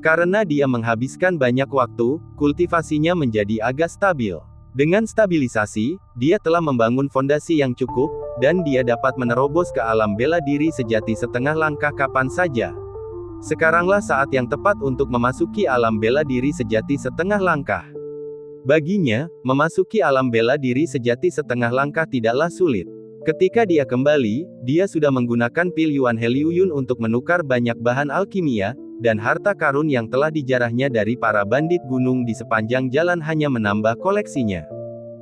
Karena dia menghabiskan banyak waktu, kultivasinya menjadi agak stabil. Dengan stabilisasi, dia telah membangun fondasi yang cukup, dan dia dapat menerobos ke alam bela diri sejati setengah langkah kapan saja. Sekaranglah saat yang tepat untuk memasuki alam bela diri sejati setengah langkah. Baginya, memasuki alam bela diri sejati setengah langkah tidaklah sulit. Ketika dia kembali, dia sudah menggunakan pil Yuan Heliuyun untuk menukar banyak bahan alkimia, dan harta karun yang telah dijarahnya dari para bandit gunung di sepanjang jalan hanya menambah koleksinya.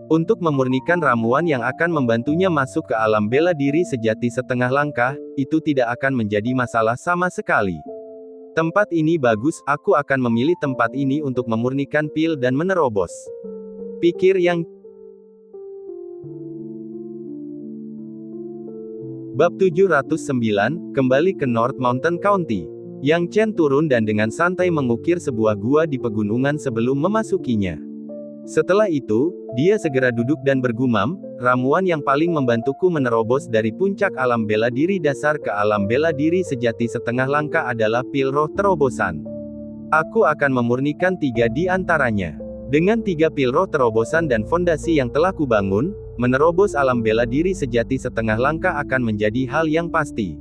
Untuk memurnikan ramuan yang akan membantunya masuk ke alam bela diri sejati setengah langkah, itu tidak akan menjadi masalah sama sekali. Tempat ini bagus, aku akan memilih tempat ini untuk memurnikan pil dan menerobos. Pikir Yang. Bab 709, kembali ke North Mountain County. Yang Chen turun dan dengan santai mengukir sebuah gua di pegunungan sebelum memasukinya. Setelah itu, dia segera duduk dan bergumam, ramuan yang paling membantuku menerobos dari puncak alam bela diri dasar ke alam bela diri sejati setengah langkah adalah pil roh terobosan. Aku akan memurnikan 3 di antaranya. Dengan 3 pil roh terobosan dan fondasi yang telah kubangun, menerobos alam bela diri sejati setengah langkah akan menjadi hal yang pasti.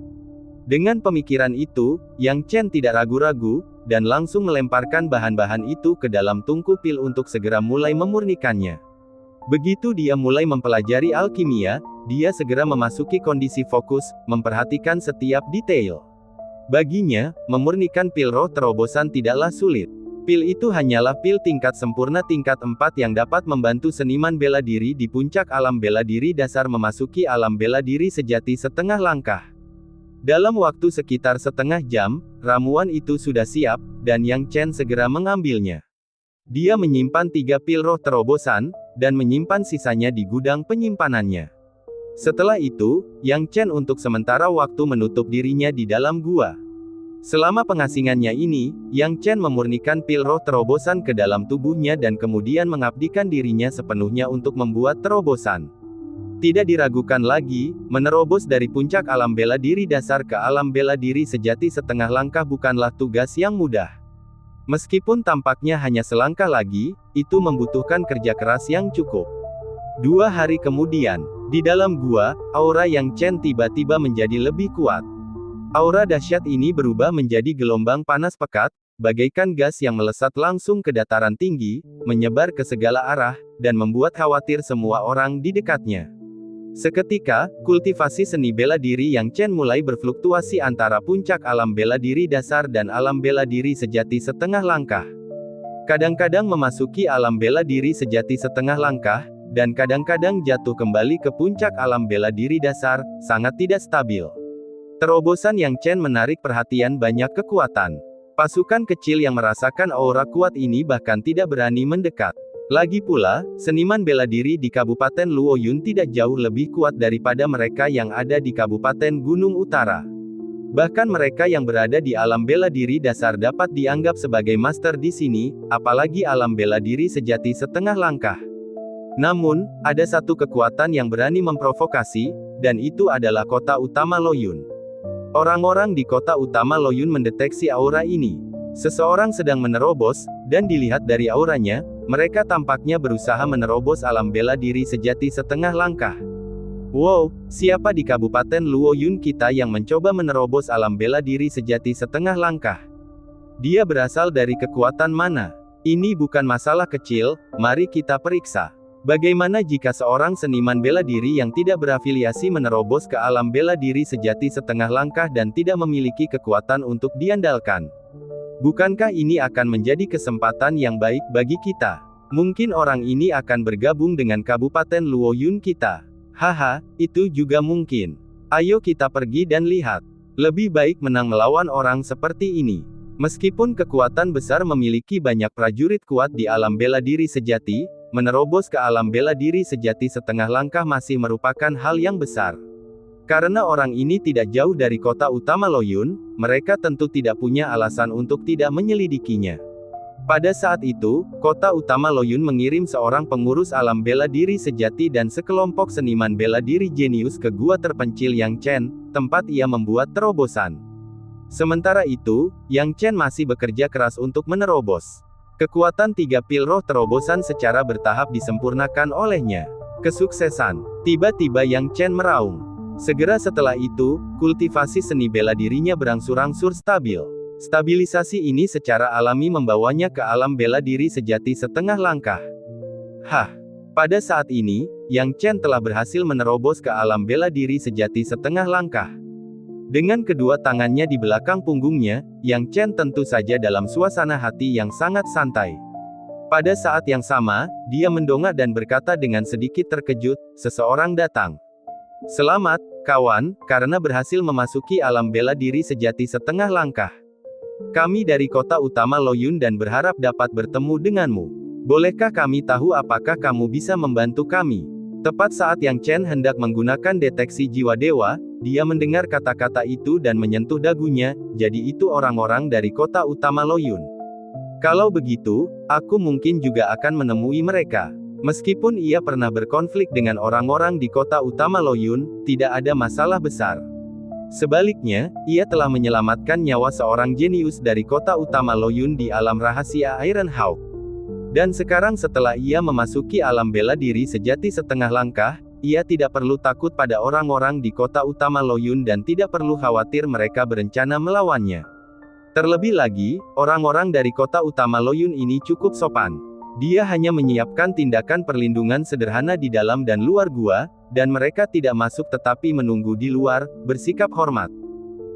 Dengan pemikiran itu, Yang Chen tidak ragu-ragu, dan langsung melemparkan bahan-bahan itu ke dalam tungku pil untuk segera mulai memurnikannya. Begitu dia mulai mempelajari alkimia, dia segera memasuki kondisi fokus, memperhatikan setiap detail. Baginya, memurnikan pil roh terobosan tidaklah sulit. Pil itu hanyalah pil tingkat sempurna tingkat 4 yang dapat membantu seniman bela diri di puncak alam bela diri dasar memasuki alam bela diri sejati setengah langkah. Dalam waktu sekitar setengah jam, ramuan itu sudah siap, dan Yang Chen segera mengambilnya. Dia menyimpan 3 pil roh terobosan, dan menyimpan sisanya di gudang penyimpanannya. Setelah itu, Yang Chen untuk sementara waktu menutup dirinya di dalam gua. Selama pengasingannya ini, Yang Chen memurnikan pil roh terobosan ke dalam tubuhnya dan kemudian mengabdikan dirinya sepenuhnya untuk membuat terobosan. Tidak diragukan lagi, menerobos dari puncak alam bela diri dasar ke alam bela diri sejati setengah langkah bukanlah tugas yang mudah. Meskipun tampaknya hanya selangkah lagi, itu membutuhkan kerja keras yang cukup. 2 hari kemudian, di dalam gua, aura Yang Chen tiba-tiba menjadi lebih kuat. Aura dahsyat ini berubah menjadi gelombang panas pekat, bagaikan gas yang melesat langsung ke dataran tinggi, menyebar ke segala arah, dan membuat khawatir semua orang di dekatnya. Seketika, kultivasi seni bela diri Yang Chen mulai berfluktuasi antara puncak alam bela diri dasar dan alam bela diri sejati setengah langkah. Kadang-kadang memasuki alam bela diri sejati setengah langkah, dan kadang-kadang jatuh kembali ke puncak alam bela diri dasar, sangat tidak stabil. Terobosan Yang Chen menarik perhatian banyak kekuatan. Pasukan kecil yang merasakan aura kuat ini bahkan tidak berani mendekat. Lagi pula, seniman bela diri di Kabupaten Luoyun tidak jauh lebih kuat daripada mereka yang ada di Kabupaten Gunung Utara. Bahkan mereka yang berada di alam bela diri dasar dapat dianggap sebagai master di sini, apalagi alam bela diri sejati setengah langkah. Namun, ada satu kekuatan yang berani memprovokasi, dan itu adalah kota utama Luoyun. Orang-orang di kota utama Luoyun mendeteksi aura ini. Seseorang sedang menerobos, dan dilihat dari auranya, mereka tampaknya berusaha menerobos alam bela diri sejati setengah langkah. Wow, siapa di Kabupaten Luoyun kita yang mencoba menerobos alam bela diri sejati setengah langkah? Dia berasal dari kekuatan mana? Ini bukan masalah kecil, mari kita periksa. Bagaimana jika seorang seniman bela diri yang tidak berafiliasi menerobos ke alam bela diri sejati setengah langkah dan tidak memiliki kekuatan untuk diandalkan? Bukankah ini akan menjadi kesempatan yang baik bagi kita? Mungkin orang ini akan bergabung dengan Kabupaten Luoyun kita. Haha, itu juga mungkin. Ayo kita pergi dan lihat. Lebih baik menang melawan orang seperti ini. Meskipun kekuatan besar memiliki banyak prajurit kuat di alam bela diri sejati, menerobos ke alam bela diri sejati setengah langkah masih merupakan hal yang besar. Karena orang ini tidak jauh dari kota utama Luoyun, mereka tentu tidak punya alasan untuk tidak menyelidikinya. Pada saat itu, kota utama Luoyun mengirim seorang pengurus alam bela diri sejati dan sekelompok seniman bela diri jenius ke gua terpencil Yang Chen, tempat ia membuat terobosan. Sementara itu, Yang Chen masih bekerja keras untuk menerobos. Kekuatan 3 pil roh terobosan secara bertahap disempurnakan olehnya. Kesuksesan. Tiba-tiba Yang Chen meraung. Segera setelah itu, kultivasi seni bela dirinya berangsur-angsur stabil. Stabilisasi ini secara alami membawanya ke alam bela diri sejati setengah langkah. Pada saat ini, Yang Chen telah berhasil menerobos ke alam bela diri sejati setengah langkah. Dengan kedua tangannya di belakang punggungnya, Yang Chen tentu saja dalam suasana hati yang sangat santai. Pada saat yang sama, dia mendongak dan berkata dengan sedikit terkejut, seseorang datang. Selamat, kawan, karena berhasil memasuki alam bela diri sejati setengah langkah. Kami dari kota utama Luoyun dan berharap dapat bertemu denganmu. Bolehkah kami tahu apakah kamu bisa membantu kami? Tepat saat Yang Chen hendak menggunakan deteksi jiwa dewa, dia mendengar kata-kata itu dan menyentuh dagunya, jadi itu orang-orang dari kota utama Luoyun. Kalau begitu, aku mungkin juga akan menemui mereka. Meskipun ia pernah berkonflik dengan orang-orang di kota utama Luoyun, tidak ada masalah besar. Sebaliknya, ia telah menyelamatkan nyawa seorang jenius dari kota utama Luoyun di alam rahasia Iron Hawk. Dan sekarang setelah ia memasuki alam bela diri sejati setengah langkah, ia tidak perlu takut pada orang-orang di kota utama Luoyun dan tidak perlu khawatir mereka berencana melawannya. Terlebih lagi, orang-orang dari kota utama Luoyun ini cukup sopan. Dia hanya menyiapkan tindakan perlindungan sederhana di dalam dan luar gua, dan mereka tidak masuk tetapi menunggu di luar, bersikap hormat.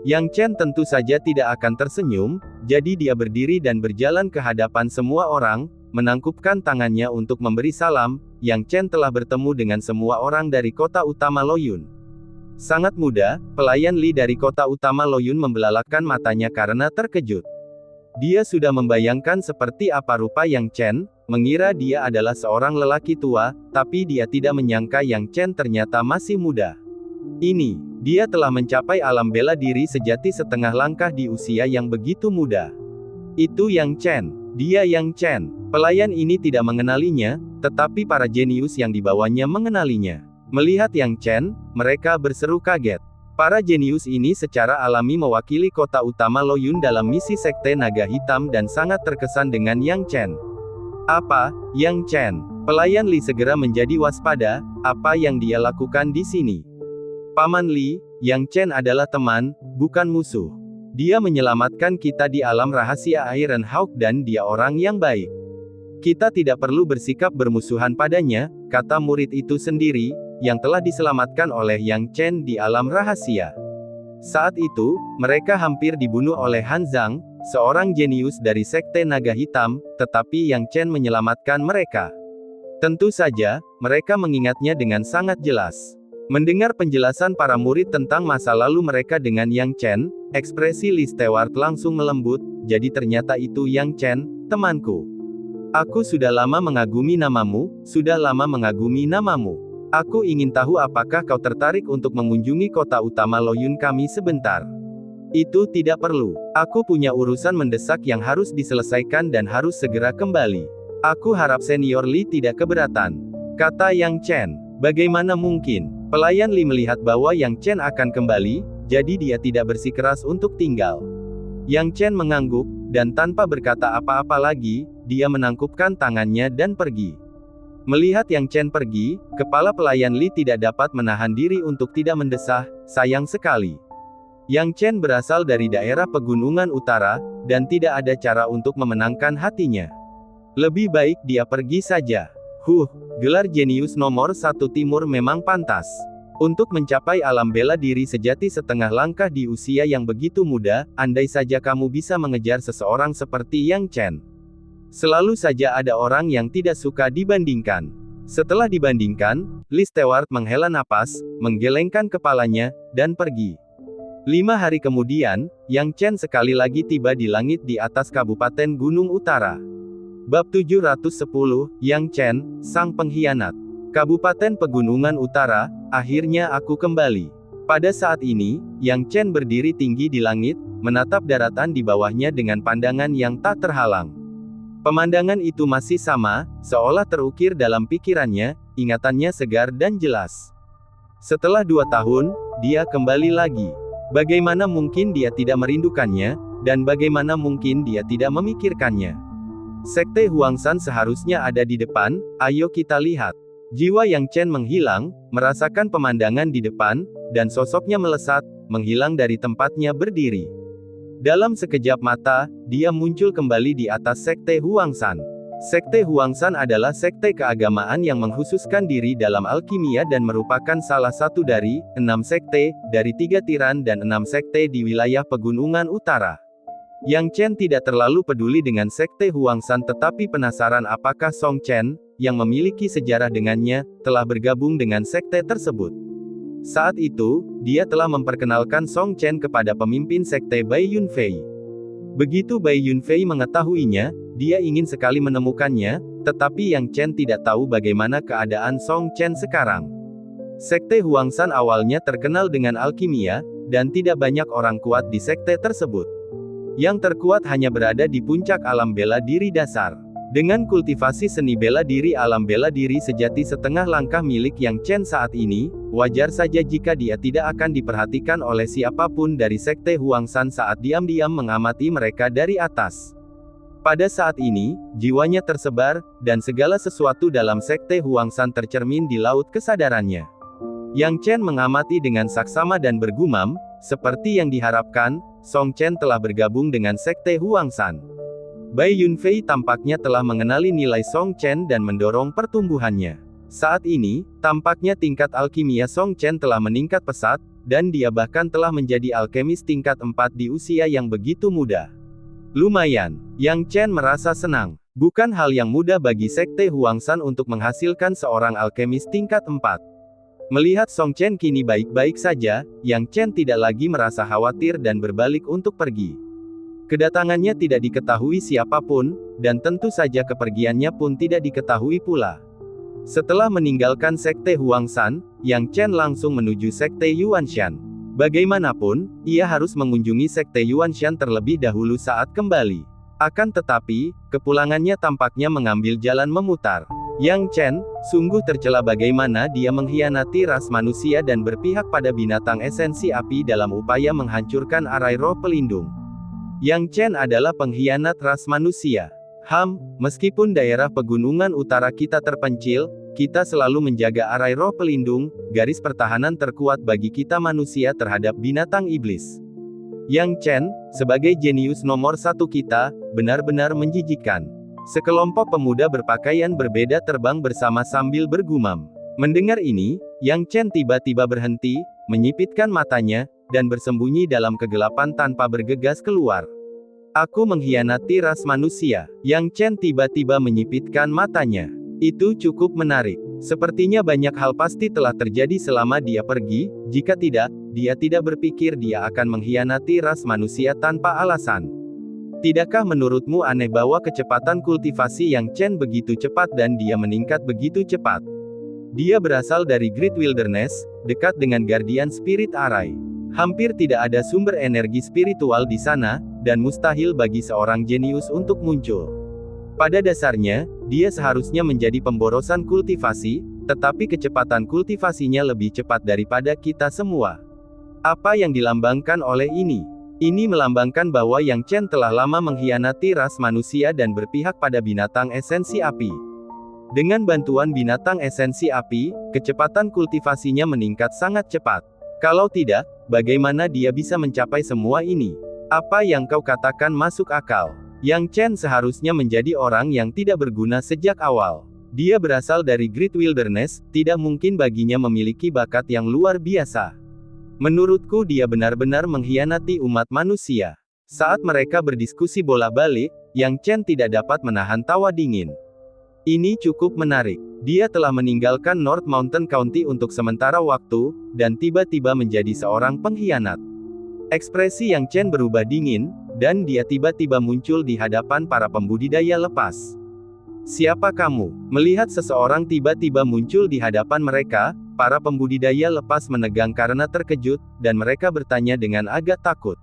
Yang Chen tentu saja tidak akan tersenyum, jadi dia berdiri dan berjalan ke hadapan semua orang, menangkupkan tangannya untuk memberi salam. Yang Chen telah bertemu dengan semua orang dari kota utama Luoyun. Sangat mudah, pelayan Li dari kota utama Luoyun membelalakkan matanya karena terkejut. Dia sudah membayangkan seperti apa rupa Yang Chen, mengira dia adalah seorang lelaki tua, tapi dia tidak menyangka Yang Chen ternyata masih muda. Ini, Dia telah mencapai alam bela diri sejati setengah langkah di usia yang begitu muda. Itu Yang Chen. Dia Yang Chen. Pelayan ini tidak mengenalinya, tetapi para jenius yang dibawanya mengenalinya. Melihat Yang Chen, mereka berseru kaget. Para jenius ini secara alami mewakili kota utama Loyun dalam misi Sekte Naga Hitam dan sangat terkesan dengan Yang Chen. Apa, Yang Chen? Pelayan Li segera menjadi waspada, apa yang dia lakukan di sini? Paman Li, Yang Chen adalah teman, bukan musuh. Dia menyelamatkan kita di alam rahasia Iron Hawk dan dia orang yang baik. Kita tidak perlu bersikap bermusuhan padanya, kata murid itu sendiri, yang telah diselamatkan oleh Yang Chen di alam rahasia. Saat itu, mereka hampir dibunuh oleh Han Zhang, seorang jenius dari Sekte Naga Hitam, tetapi Yang Chen menyelamatkan mereka. Tentu saja, mereka mengingatnya dengan sangat jelas. Mendengar penjelasan para murid tentang masa lalu mereka dengan Yang Chen, ekspresi Lee Stewart langsung melembut, jadi ternyata itu Yang Chen, temanku. Aku sudah lama mengagumi namamu, sudah lama mengagumi namamu. Aku ingin tahu apakah kau tertarik untuk mengunjungi kota utama Loyun kami sebentar. Itu tidak perlu. Aku punya urusan mendesak yang harus diselesaikan dan harus segera kembali. Aku harap Senior Lee tidak keberatan, kata Yang Chen. Bagaimana mungkin? Pelayan Li melihat bahwa Yang Chen akan kembali, jadi dia tidak bersikeras untuk tinggal. Yang Chen mengangguk, dan tanpa berkata apa-apa lagi, dia menangkupkan tangannya dan pergi. Melihat Yang Chen pergi, kepala pelayan Li tidak dapat menahan diri untuk tidak mendesah, sayang sekali. Yang Chen berasal dari daerah pegunungan utara, dan tidak ada cara untuk memenangkan hatinya. Lebih baik dia pergi saja. Gelar jenius nomor 1 timur memang pantas. Untuk mencapai alam bela diri sejati setengah langkah di usia yang begitu muda, andai saja kamu bisa mengejar seseorang seperti Yang Chen. Selalu saja ada orang yang tidak suka dibandingkan. Setelah dibandingkan, Lee Stewart menghela napas, menggelengkan kepalanya, dan pergi. 5 hari kemudian, Yang Chen sekali lagi tiba di langit di atas Kabupaten Gunung Utara. Bab 710, Yang Chen, Sang Pengkhianat. Kabupaten Pegunungan Utara, akhirnya aku kembali. Pada saat ini, Yang Chen berdiri tinggi di langit, menatap daratan di bawahnya dengan pandangan yang tak terhalang. Pemandangan itu masih sama, seolah terukir dalam pikirannya, ingatannya segar dan jelas. Setelah 2 tahun, dia kembali lagi. Bagaimana mungkin dia tidak merindukannya, dan bagaimana mungkin dia tidak memikirkannya? Sekte Huangshan seharusnya ada di depan, ayo kita lihat. Jiwa Yang Chen menghilang, merasakan pemandangan di depan, dan sosoknya melesat, menghilang dari tempatnya berdiri. Dalam sekejap mata, dia muncul kembali di atas Sekte Huangshan. Sekte Huangshan adalah sekte keagamaan yang mengkhususkan diri dalam alkimia dan merupakan salah satu dari 6 sekte, dari 3 tiran dan 6 sekte di wilayah Pegunungan Utara. Yang Chen tidak terlalu peduli dengan Sekte Huangshan tetapi penasaran apakah Song Chen, yang memiliki sejarah dengannya, telah bergabung dengan sekte tersebut. Saat itu, dia telah memperkenalkan Song Chen kepada pemimpin sekte Bai Yunfei. Begitu Bai Yunfei mengetahuinya, dia ingin sekali menemukannya, tetapi Yang Chen tidak tahu bagaimana keadaan Song Chen sekarang. Sekte Huangshan awalnya terkenal dengan alkimia, dan tidak banyak orang kuat di sekte tersebut. Yang terkuat hanya berada di puncak alam bela diri dasar. Dengan kultivasi seni bela diri alam bela diri sejati setengah langkah milik Yang Chen saat ini, wajar saja jika dia tidak akan diperhatikan oleh siapapun dari Sekte Huangshan saat diam-diam mengamati mereka dari atas. Pada saat ini, jiwanya tersebar, dan segala sesuatu dalam Sekte Huangshan tercermin di laut kesadarannya. Yang Chen mengamati dengan saksama dan bergumam, seperti yang diharapkan, Song Chen telah bergabung dengan Sekte Huangshan. Bai Yunfei tampaknya telah mengenali nilai Song Chen dan mendorong pertumbuhannya. Saat ini, tampaknya tingkat alkimia Song Chen telah meningkat pesat, dan dia bahkan telah menjadi alkemis tingkat 4 di usia yang begitu muda. Lumayan, Yang Chen merasa senang. Bukan hal yang mudah bagi Sekte Huangshan untuk menghasilkan seorang alkemis tingkat 4. Melihat Song Chen kini baik-baik saja, Yang Chen tidak lagi merasa khawatir dan berbalik untuk pergi. Kedatangannya tidak diketahui siapapun, dan tentu saja kepergiannya pun tidak diketahui pula. Setelah meninggalkan Sekte Huangshan, Yang Chen langsung menuju Sekte Yuanshan. Bagaimanapun, ia harus mengunjungi sekte Yuanshan terlebih dahulu saat kembali. Akan tetapi, kepulangannya tampaknya mengambil jalan memutar. Yang Chen, sungguh tercela bagaimana dia mengkhianati ras manusia dan berpihak pada binatang esensi api dalam upaya menghancurkan arai roh pelindung. Yang Chen adalah pengkhianat ras manusia. Meskipun daerah pegunungan utara kita terpencil, kita selalu menjaga arai roh pelindung, garis pertahanan terkuat bagi kita manusia terhadap binatang iblis. Yang Chen, sebagai jenius nomor satu kita, benar-benar menjijikkan. Sekelompok pemuda berpakaian berbeda terbang bersama sambil bergumam. Mendengar ini, Yang Chen tiba-tiba berhenti, menyipitkan matanya, dan bersembunyi dalam kegelapan tanpa bergegas keluar. Aku mengkhianati ras manusia. Yang Chen tiba-tiba menyipitkan matanya. Itu cukup menarik. Sepertinya banyak hal pasti telah terjadi selama dia pergi, jika tidak, dia tidak berpikir dia akan mengkhianati ras manusia tanpa alasan. Tidakkah menurutmu aneh bahwa kecepatan kultivasi Yang Chen begitu cepat dan dia meningkat begitu cepat? Dia berasal dari Great Wilderness, dekat dengan Guardian Spirit Arai. Hampir tidak ada sumber energi spiritual di sana, dan mustahil bagi seorang jenius untuk muncul. Pada dasarnya, dia seharusnya menjadi pemborosan kultivasi, tetapi kecepatan kultivasinya lebih cepat daripada kita semua. Apa yang dilambangkan oleh ini? Ini melambangkan bahwa Yang Chen telah lama mengkhianati ras manusia dan berpihak pada binatang esensi api. Dengan bantuan binatang esensi api, kecepatan kultivasinya meningkat sangat cepat. Kalau tidak, bagaimana dia bisa mencapai semua ini? Apa yang kau katakan masuk akal. Yang Chen seharusnya menjadi orang yang tidak berguna sejak awal. Dia berasal dari Great Wilderness, tidak mungkin baginya memiliki bakat yang luar biasa. Menurutku dia benar-benar mengkhianati umat manusia. Saat mereka berdiskusi bolak-balik, Yang Chen tidak dapat menahan tawa dingin. Ini cukup menarik. Dia telah meninggalkan North Mountain County untuk sementara waktu, dan tiba-tiba menjadi seorang pengkhianat. Ekspresi Yang Chen berubah dingin, dan dia tiba-tiba muncul di hadapan para pembudidaya lepas. Siapa kamu? Melihat seseorang tiba-tiba muncul di hadapan mereka, para pembudidaya lepas menegang karena terkejut, dan mereka bertanya dengan agak takut.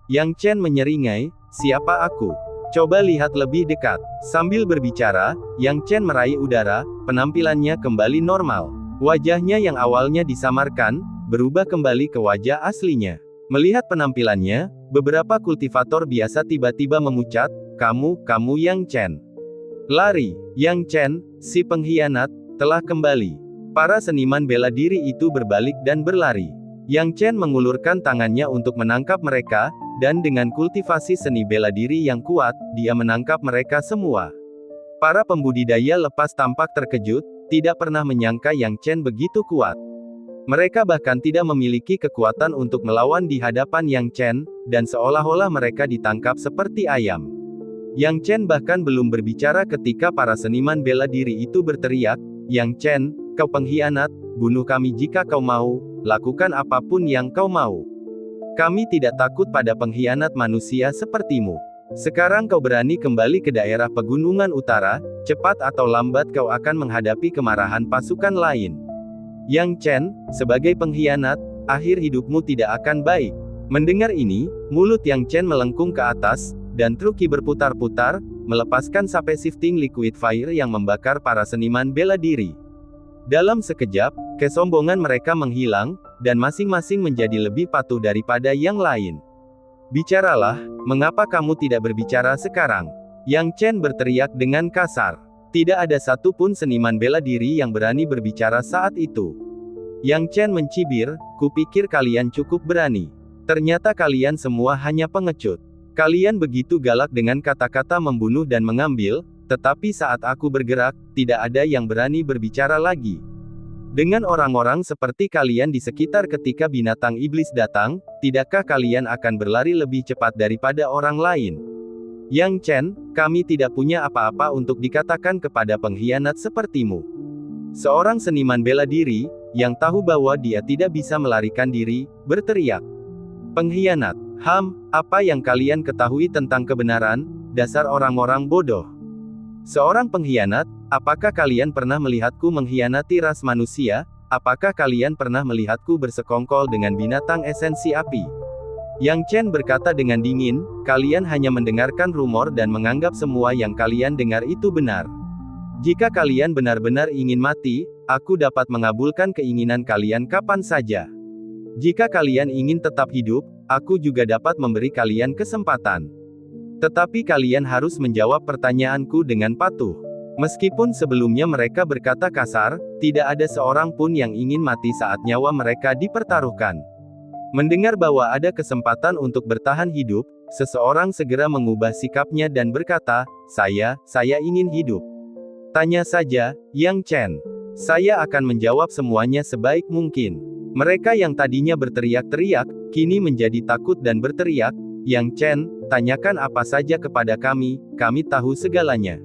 Yang Chen menyeringai, "Siapa aku? Coba lihat lebih dekat." Sambil berbicara, Yang Chen meraih udara, penampilannya kembali normal. Wajahnya yang awalnya disamarkan, berubah kembali ke wajah aslinya. Melihat penampilannya, beberapa kultivator biasa tiba-tiba memucat, kamu Yang Chen. Lari, Yang Chen, si pengkhianat, telah kembali." Para seniman bela diri itu berbalik dan berlari. Yang Chen mengulurkan tangannya untuk menangkap mereka, dan dengan kultivasi seni bela diri yang kuat, dia menangkap mereka semua. Para pembudidaya lepas tampak terkejut, tidak pernah menyangka Yang Chen begitu kuat. Mereka bahkan tidak memiliki kekuatan untuk melawan di hadapan Yang Chen, dan seolah-olah mereka ditangkap seperti ayam. Yang Chen bahkan belum berbicara ketika para seniman bela diri itu berteriak, "Yang Chen, kau pengkhianat, bunuh kami jika kau mau, lakukan apapun yang kau mau. Kami tidak takut pada pengkhianat manusia sepertimu. Sekarang kau berani kembali ke daerah pegunungan utara, cepat atau lambat kau akan menghadapi kemarahan pasukan lain." Yang Chen, sebagai pengkhianat, akhir hidupmu tidak akan baik. Mendengar ini, mulut Yang Chen melengkung ke atas, dan truki berputar-putar, melepaskan sampai shifting liquid fire yang membakar para seniman bela diri. Dalam sekejap, kesombongan mereka menghilang, dan masing-masing menjadi lebih patuh daripada yang lain. "Bicaralah, mengapa kamu tidak berbicara sekarang?" Yang Chen berteriak dengan kasar. Tidak ada satupun seniman bela diri yang berani berbicara saat itu. Yang Chen mencibir, "Kupikir kalian cukup berani. Ternyata kalian semua hanya pengecut. Kalian begitu galak dengan kata-kata membunuh dan mengambil, tetapi saat aku bergerak, tidak ada yang berani berbicara lagi. Dengan orang-orang seperti kalian di sekitar ketika binatang iblis datang, tidakkah kalian akan berlari lebih cepat daripada orang lain? Yang Chen, kami tidak punya apa-apa untuk dikatakan kepada pengkhianat sepertimu." Seorang seniman bela diri, yang tahu bahwa dia tidak bisa melarikan diri, berteriak. "Pengkhianat! Apa yang kalian ketahui tentang kebenaran, dasar orang-orang bodoh? Seorang pengkhianat, apakah kalian pernah melihatku mengkhianati ras manusia?" apakah kalian pernah melihatku bersekongkol dengan binatang esensi api? Yang Chen berkata dengan dingin, kalian hanya mendengarkan rumor dan menganggap semua yang kalian dengar itu benar. Jika kalian benar-benar ingin mati, aku dapat mengabulkan keinginan kalian kapan saja. Jika kalian ingin tetap hidup, aku juga dapat memberi kalian kesempatan. Tetapi kalian harus menjawab pertanyaanku dengan patuh. Meskipun sebelumnya mereka berkata kasar, tidak ada seorang pun yang ingin mati saat nyawa mereka dipertaruhkan. Mendengar bahwa ada kesempatan untuk bertahan hidup, seseorang segera mengubah sikapnya dan berkata, saya ingin hidup. Tanya saja, Yang Chen. Saya akan menjawab semuanya sebaik mungkin. Mereka yang tadinya berteriak-teriak, kini menjadi takut dan berteriak, Yang Chen, tanyakan apa saja kepada kami tahu segalanya.